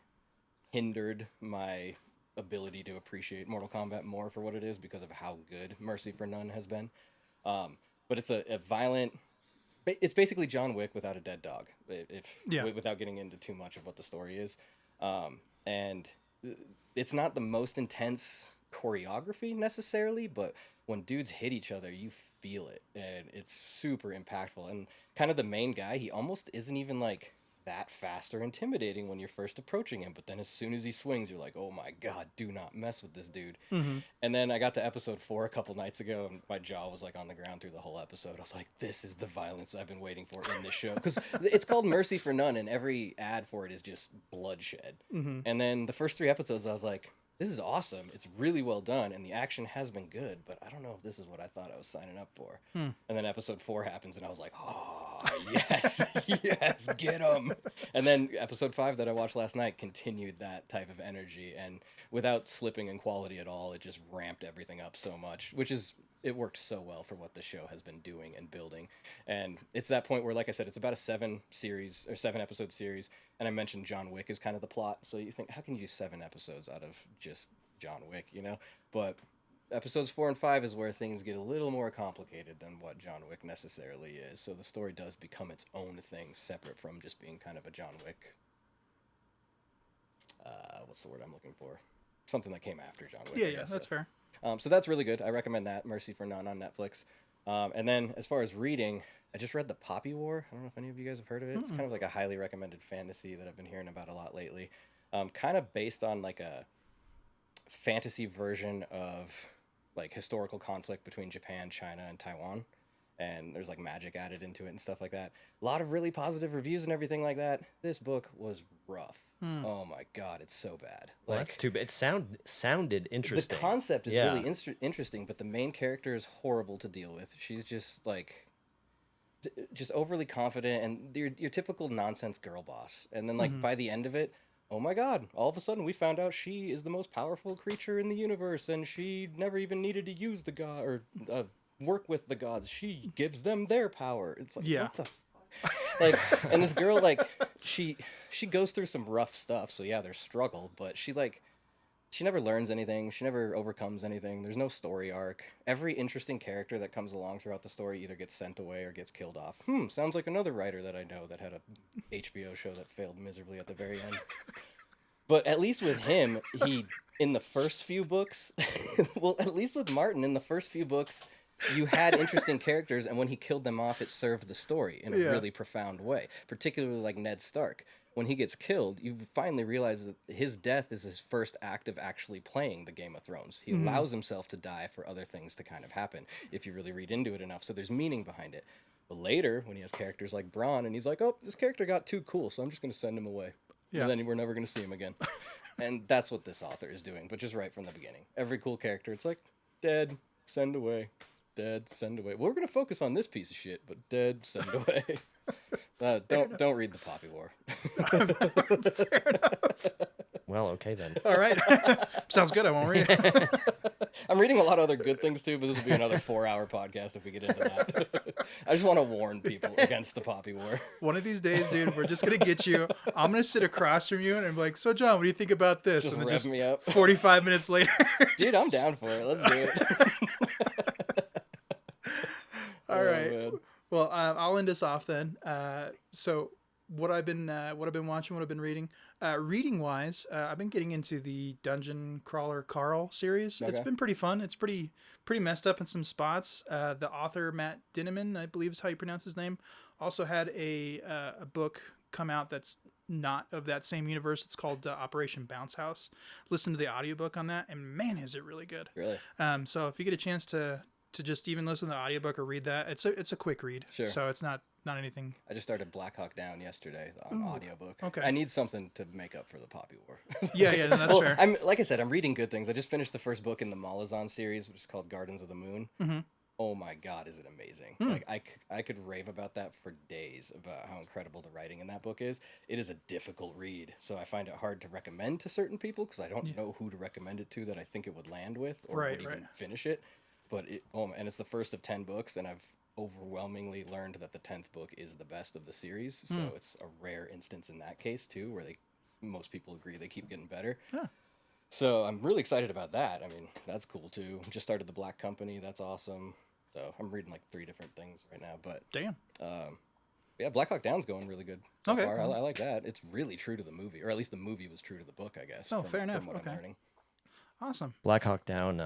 hindered my ability to appreciate Mortal Kombat more for what it is because of how good Mercy for None has been. But it's a violent... It's basically John Wick without a dead dog, without getting into too much of what the story is. And it's not the most intense choreography necessarily, but when dudes hit each other, you feel it, and it's super impactful. And kind of the main guy, he almost isn't even like that fast or intimidating when you're first approaching him, but then as soon as he swings, you're like, oh my god, do not mess with this dude. And then I got to episode 4 a couple nights ago, and my jaw was like on the ground through the whole episode. I was like, this is the violence I've been waiting for in this show, because it's called Mercy for None, and every ad for it is just bloodshed. And then the first 3 episodes, I was like, this is awesome. It's really well done, and the action has been good, but I don't know if this is what I thought I was signing up for. And then episode 4 happens, and I was like, oh, yes, yes, get him. And then episode 5 that I watched last night continued that type of energy, and without slipping in quality at all, it just ramped everything up so much, it worked so well for what the show has been doing and building. And it's that point where, like I said, it's about a 7 episode series. And I mentioned John Wick is kind of the plot. So you think, how can you do 7 episodes out of just John Wick, you know? But episodes 4 and 5 is where things get a little more complicated than what John Wick necessarily is. So the story does become its own thing, separate from just being kind of a John Wick. What's the word I'm looking for? Something that came after John Wick. Yeah, that's fair. So that's really good. I recommend that, Mercy for None on Netflix. And then as far as reading, I just read The Poppy War. I don't know if any of you guys have heard of it. It's kind of like a highly recommended fantasy that I've been hearing about a lot lately. Kind of based on like a fantasy version of like historical conflict between Japan, China, and Taiwan. And there's like magic added into it and stuff like that. A lot of really positive reviews and everything like that. This book was rough. Oh my god, it's so bad. Well, that's too bad. It sounded interesting. The concept is really interesting, but the main character is horrible to deal with. She's just like, just overly confident and your typical nonsense girl boss. And then like by the end of it, oh my god, all of a sudden we found out she is the most powerful creature in the universe, and she never even needed to use the god or work with the gods. She gives them their power. It's like, what the like, and this girl, like, she goes through some rough stuff, so yeah, there's struggle, but she never learns anything, she never overcomes anything, there's no story arc. Every interesting character that comes along throughout the story either gets sent away or gets killed off. Sounds like another writer that I know that had a HBO show that failed miserably at the very end. But at least with him, in the first few books, well, at least with Martin, in the first few books, you had interesting characters, and when he killed them off, it served the story in a really profound way, particularly like Ned Stark. When he gets killed, you finally realize that his death is his first act of actually playing the Game of Thrones. He allows himself to die for other things to kind of happen, if you really read into it enough, so there's meaning behind it. But later, when he has characters like Bronn, and he's like, oh, this character got too cool, so I'm just going to send him away. And then we're never going to see him again. And that's what this author is doing, but just right from the beginning. Every cool character, it's like, dead, send away. Dead, send away. We're going to focus on this piece of shit, but dead, send away. Don't read The Poppy War. Fair enough. Well, okay then. All right. Sounds good. I won't read it. I'm reading a lot of other good things too, but this will be another 4-hour podcast if we get into that. I just want to warn people against The Poppy War. One of these days, dude, we're just going to get you. I'm going to sit across from you and I'm like, so John, what do you think about this? Just and then rev me up. 45 minutes later. Dude, I'm down for it. Let's do it. All right. Man. Well, I'll end us off then. So what I've been watching, what I've been reading, reading wise, I've been getting into the Dungeon Crawler Carl series. Okay. It's been pretty fun. It's pretty messed up in some spots. The author Matt Dinneman, I believe is how you pronounce his name, also had a book come out that's not of that same universe. It's called Operation Bounce House. Listen to the audiobook on that, and man, is it really good. Really? So if you get a chance to just even listen to the audiobook or read that, it's a quick read. Sure. So it's not anything. I just started Black Hawk Down yesterday on audiobook. okay. I need something to make up for the Poppy War. Yeah, no, that's well, fair. like I said, I'm reading good things. I just finished the first book in the Malazan series, which is called Gardens of the Moon. Mm-hmm. Oh my God, is it amazing. Like I could rave about that for days, about how incredible the writing in that book is. It is a difficult read, so I find it hard to recommend to certain people because I don't know who to recommend it to that I think it would land with or would even finish it. But and it's the first of 10 books, and I've overwhelmingly learned that the 10th book is the best of the series. So it's a rare instance in that case too, where most people agree they keep getting better. Yeah. So I'm really excited about that. I mean, that's cool too. Just started the Black Company. That's awesome. So I'm reading like 3 different things right now. But damn. Yeah, Black Hawk Down's going really good so Okay. far. I like that. It's really true to the movie, or at least the movie was true to the book, I guess. Oh, fair enough. From what Okay. I'm learning. Awesome. Black Hawk Down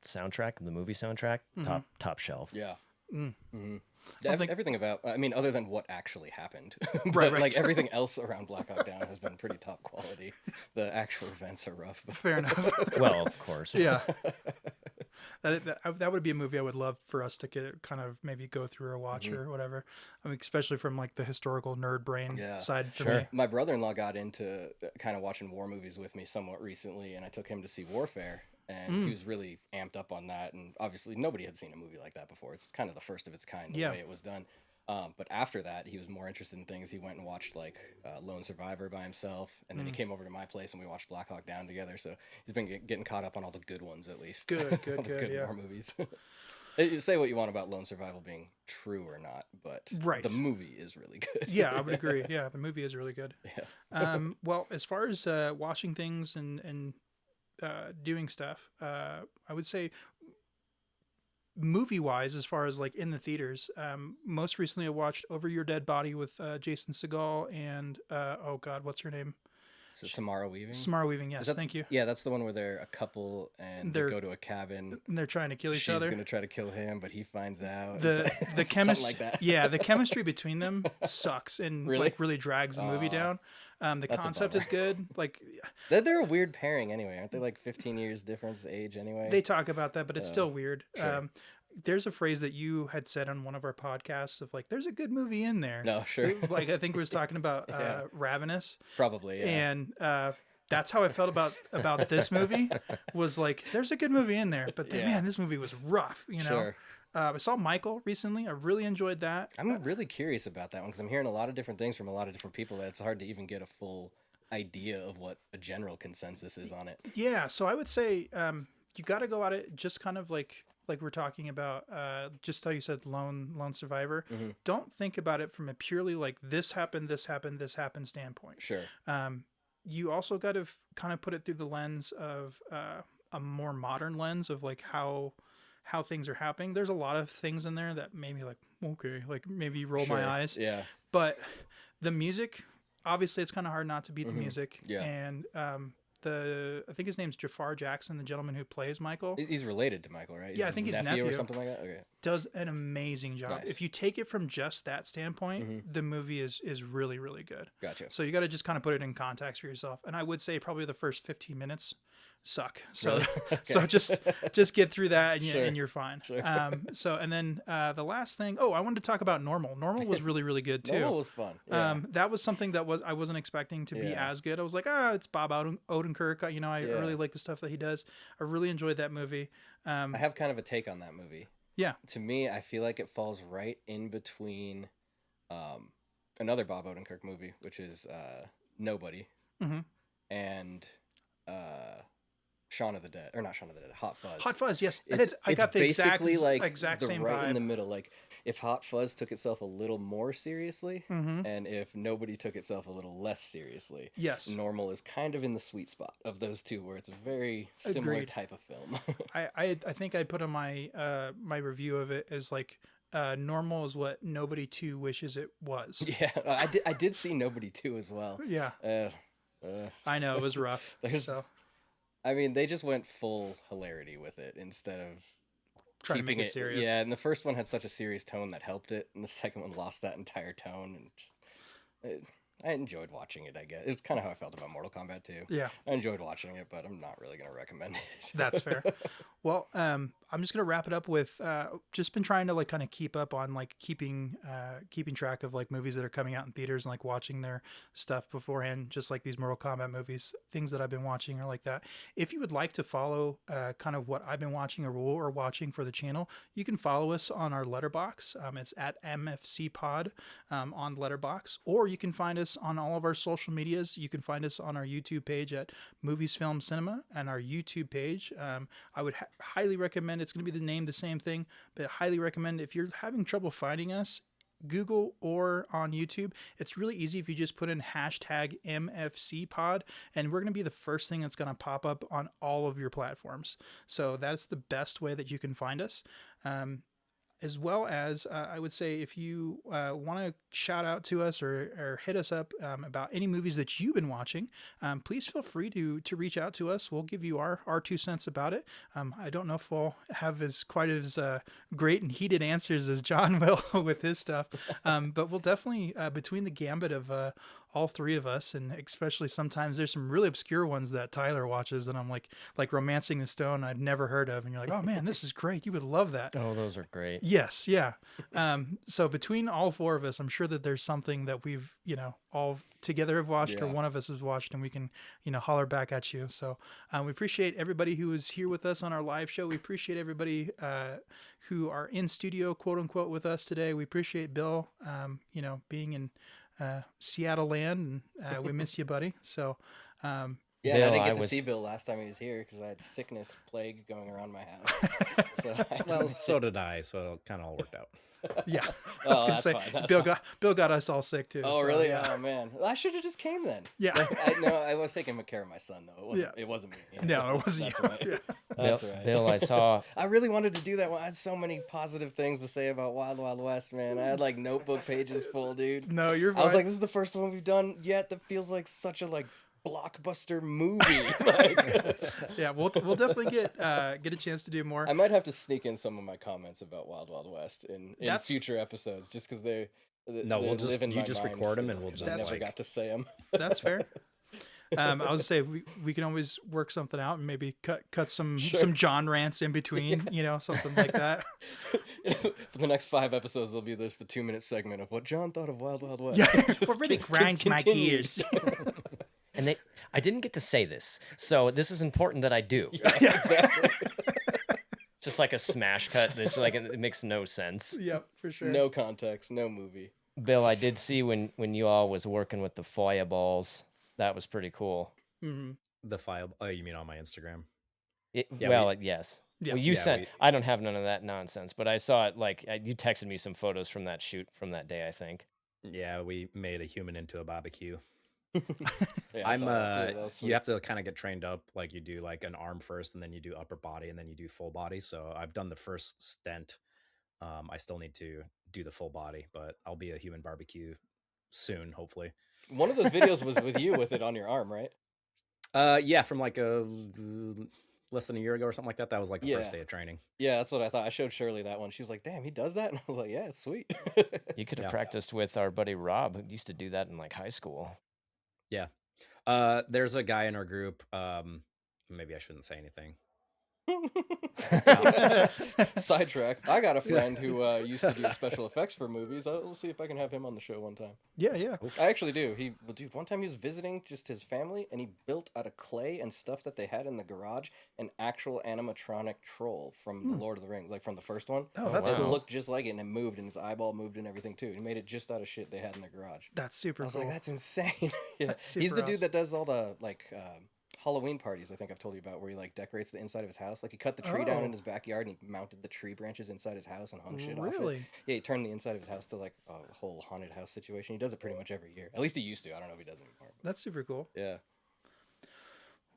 soundtrack, the movie soundtrack, top shelf. Yeah. Mm-hmm. Everything about, I mean, other than what actually happened, but Right. like everything else around Black Hawk Down has been pretty top quality. The actual events are rough. But Fair enough. Well, of course. Yeah. That would be a movie I would love for us to get kind of maybe go through or watch or whatever. I mean, especially from like the historical nerd brain side for me. My brother-in-law got into kind of watching war movies with me somewhat recently, and I took him to see Warfare, and he was really amped up on that. And obviously, nobody had seen a movie like that before. It's kind of the first of its kind, the way it was done. But after that, he was more interested in things. He went and watched like Lone Survivor by himself, and then he came over to my place and we watched Black Hawk Down together. So he's been getting caught up on all the good ones, at least. Good, all the good yeah. war movies. Say what you want about Lone Survival being true or not, but the movie is really good. Yeah, I would agree. Yeah, the movie is really good. Yeah. Well, as far as watching things and doing stuff, I would say movie wise, as far as like in the theaters, most recently I watched Over Your Dead Body with Jason Segel and oh God, what's her name? So Samara Weaving? Samara Weaving, yes, thank you. Yeah, that's the one where they're a couple and they go to a cabin. And they're trying to kill each other. She's going to try to kill him, but he finds out. The chemistry, like that. Yeah, the chemistry between them sucks and Really? like really drags the movie down. The concept is good. Like they're a weird pairing anyway, aren't they? Like 15 years difference age anyway. They talk about that, but it's still weird. Sure. There's a phrase that you had said on one of our podcasts of like, there's a good movie in there. No, sure. Like I think we was talking about Ravenous. Probably, yeah. And that's how I felt about this movie. Was like, there's a good movie in there, but then, man, this movie was rough. You know. Sure. I saw Michael recently. I really enjoyed that. I'm really curious about that one because I'm hearing a lot of different things from a lot of different people that it's hard to even get a full idea of what a general consensus is on it. Yeah, so I would say you got to go at it just kind of like we're talking about, just how you said lone survivor. Don't think about it from a purely like this happened standpoint. Sure. You also got to kind of put it through the lens of a more modern lens of like how things are happening. There's a lot of things in there that made me like, okay, like maybe roll my eyes. Yeah. But the music, obviously it's kind of hard not to beat the music. Yeah. And I think his name's Jafar Jackson, the gentleman who plays Michael. He's related to Michael, right? Yeah, I think he's nephew or something like that. Okay. Does an amazing job. Nice. If you take it from just that standpoint, the movie is really, really good. Gotcha. So you got to just kind of put it in context for yourself. And I would say probably the first 15 minutes suck. So Really? so just get through that and, Sure. and you're fine. Sure. And then the last thing, I wanted to talk about Normal. Normal was really, really good too. Normal was fun. Yeah. That was something that I wasn't expecting to be as good. I was like, it's Bob Odenkirk. You know, I really like the stuff that he does. I really enjoyed that movie. I have kind of a take on that movie. Yeah. To me, I feel like it falls right in between another Bob Odenkirk movie, which is Nobody, and Shaun of the Dead, or not Shaun of the Dead, Hot Fuzz. Hot Fuzz, yes. I It's got the basically exact the same right vibe. in the middle. Like if Hot Fuzz took itself a little more seriously, and if Nobody took itself a little less seriously. Yes. Normal is kind of in the sweet spot of those two, where it's a very similar Agreed. type of film. I think I put on my my review of it as like Normal is what Nobody 2 wishes it was. Yeah, I did see Nobody 2 as well. Yeah. I know it was rough. So I mean, they just went full hilarity with it instead of trying to make keeping it serious. Yeah, and the first one had such a serious tone that helped it, and the second one lost that entire tone, and just, I enjoyed watching it, I guess. It's kind of how I felt about Mortal Kombat 2. Yeah. I enjoyed watching it, but I'm not really going to recommend it. That's fair. Well, I'm just gonna wrap it up with just been trying to like kind of keep up on like keeping track of like movies that are coming out in theaters and like watching their stuff beforehand, just like these Mortal Kombat movies, things that I've been watching or like that. If you would like to follow kind of what I've been watching or watching for the channel, you can follow us on our Letterbox. It's at MFC Pod on Letterbox, or you can find us on all of our social medias. You can find us on our YouTube page at Movies.Film.Cinema and our YouTube page. I would highly recommend, it's going to be the same thing, but highly recommend if you're having trouble finding us, Google or on YouTube. It's really easy if you just put in hashtag MFC pod, and we're going to be the first thing that's going to pop up on all of your platforms. So that's the best way that you can find us. As well as I would say, if you want to shout out to us or hit us up about any movies that you've been watching, please feel free to reach out to us. We'll give you our 2 cents about it. I don't know if we'll have quite as great and heated answers as John will with his stuff, but we'll definitely, between the gambit of all three of us, and especially sometimes there's some really obscure ones that Tyler watches and I'm like Romancing the Stone I'd never heard of, and you're like, oh man, this is great, you would love that. Oh, those are great. Yes, yeah. So between all four of us, I'm sure that there's something that we've, all together have watched, or one of us has watched, and we can, holler back at you. So we appreciate everybody who is here with us on our live show. We appreciate everybody who are in studio, quote unquote, with us today. We appreciate Bill, being in Seattle land, and we miss you, buddy. So Yeah, Bill, and I didn't get I to was- see Bill last time he was here because I had sickness plague going around my house. So I Well, didn't so did I, so it kind of all worked out. yeah, I Oh, was gonna that's say fine, that's Bill got us all sick too. Oh, so, really? Yeah. Oh, man. Well, I should have just came then. Yeah. I was taking care of my son, though. It wasn't me. No, it wasn't That's you. right. Yeah. That's right. Bill, I saw. I really wanted to do that one. I had so many positive things to say about Wild Wild West, man. I had like notebook pages full, dude. No, you're fine. I was like, this is the first one we've done yet that feels like such a blockbuster movie. Yeah, we'll definitely get a chance to do more. I might have to sneak in some of my comments about Wild Wild West in That's- future episodes, just because No, we'll just live in you my just mind record them still, and we'll 'cause just I never like got to say them. That's fair. I was gonna say we can always work something out and maybe cut some John rants in between, something like that. For the next 5 episodes, there'll be the 2-minute segment of what John thought of Wild Wild West. Yeah, Just what really grinds my continues. gears. And I didn't get to say this, so this is important that I do. Yeah, exactly. Just like a smash cut. This it makes no sense. Yep, for sure. No context, no movie. Bill, I did see when you all was working with the fireballs. That was pretty cool. Mm-hmm. the file. Oh, you mean on my Instagram? Yeah, yes. Yeah. Well, you Yeah, sent. I don't have none of that nonsense, but I saw it. You texted me some photos from that shoot from that day, I think. Yeah, we made a human into a barbecue. Yeah, I I'm saw that too. That was you sweet. have to kind of get trained up, like you do like an arm first, and then you do upper body, and then you do full body. So I've done the first stent. I still need to do the full body, but I'll be a human barbecue soon, hopefully. One of those videos was with you with it on your arm, right? Yeah, from like less than a year ago or something like that. That was like the first Yeah. day of training. Yeah, that's what I thought. I showed Shirley that one. She was like, "Damn, he does that," and I was like, "Yeah, it's sweet." You could have Yeah. practiced with our buddy Rob, who used to do that in high school. Yeah. There's a guy in our group. Maybe I shouldn't say anything. Sidetrack. I got a friend who used to do special effects for movies. We'll see if I can have him on the show one time. Yeah. I actually do. Dude, one time he was visiting just his family, and he built out of clay and stuff that they had in the garage an actual animatronic troll from the Lord of the Rings, like from the first one. Oh, that's It cool. looked just like it, and it moved, and his eyeball moved and everything too. He made it just out of shit they had in their garage. That's super I was cool. like, that's insane. Yeah. That's He's super the dude awesome. that does all the Halloween parties I think I've told you about, where he decorates the inside of his house. Like he cut the tree down Oh. in his backyard and he mounted the tree branches inside his house and hung shit off it. Really? Yeah, he turned the inside of his house to a whole haunted house situation. He does it pretty much every year. At least he used to. I don't know if he does anymore. But That's super cool. yeah.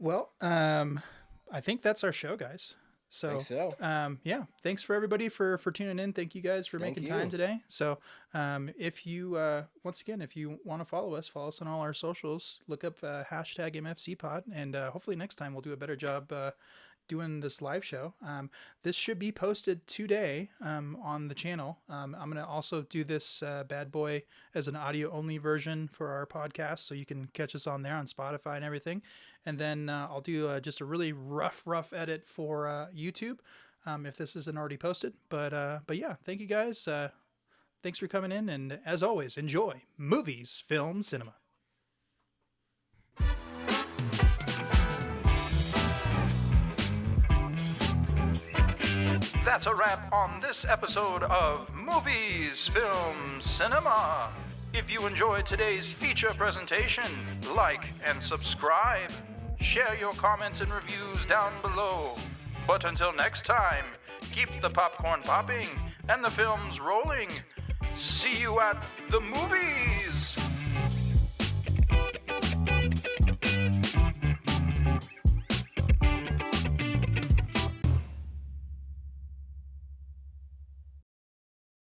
Well, I think that's our show, guys. So, Think so. Yeah, thanks for everybody for tuning in. Thank you guys for Thank making you. time today. So, if you, once again, if you want to follow us on all our socials, look up hashtag MFC pod, and hopefully next time we'll do a better job doing this live show. This should be posted today on the channel. I'm going to also do this bad boy as an audio only version for our podcast, so you can catch us on there on Spotify and everything. And then I'll do just a really rough edit for YouTube if this isn't already posted. But yeah, thank you guys. Thanks for coming in, and as always, enjoy Movies, Film, Cinema. That's a wrap on this episode of Movies, Film, Cinema. If you enjoyed today's feature presentation, like and subscribe. Share your comments and reviews down below. But until next time, keep the popcorn popping and the films rolling. See you at the movies!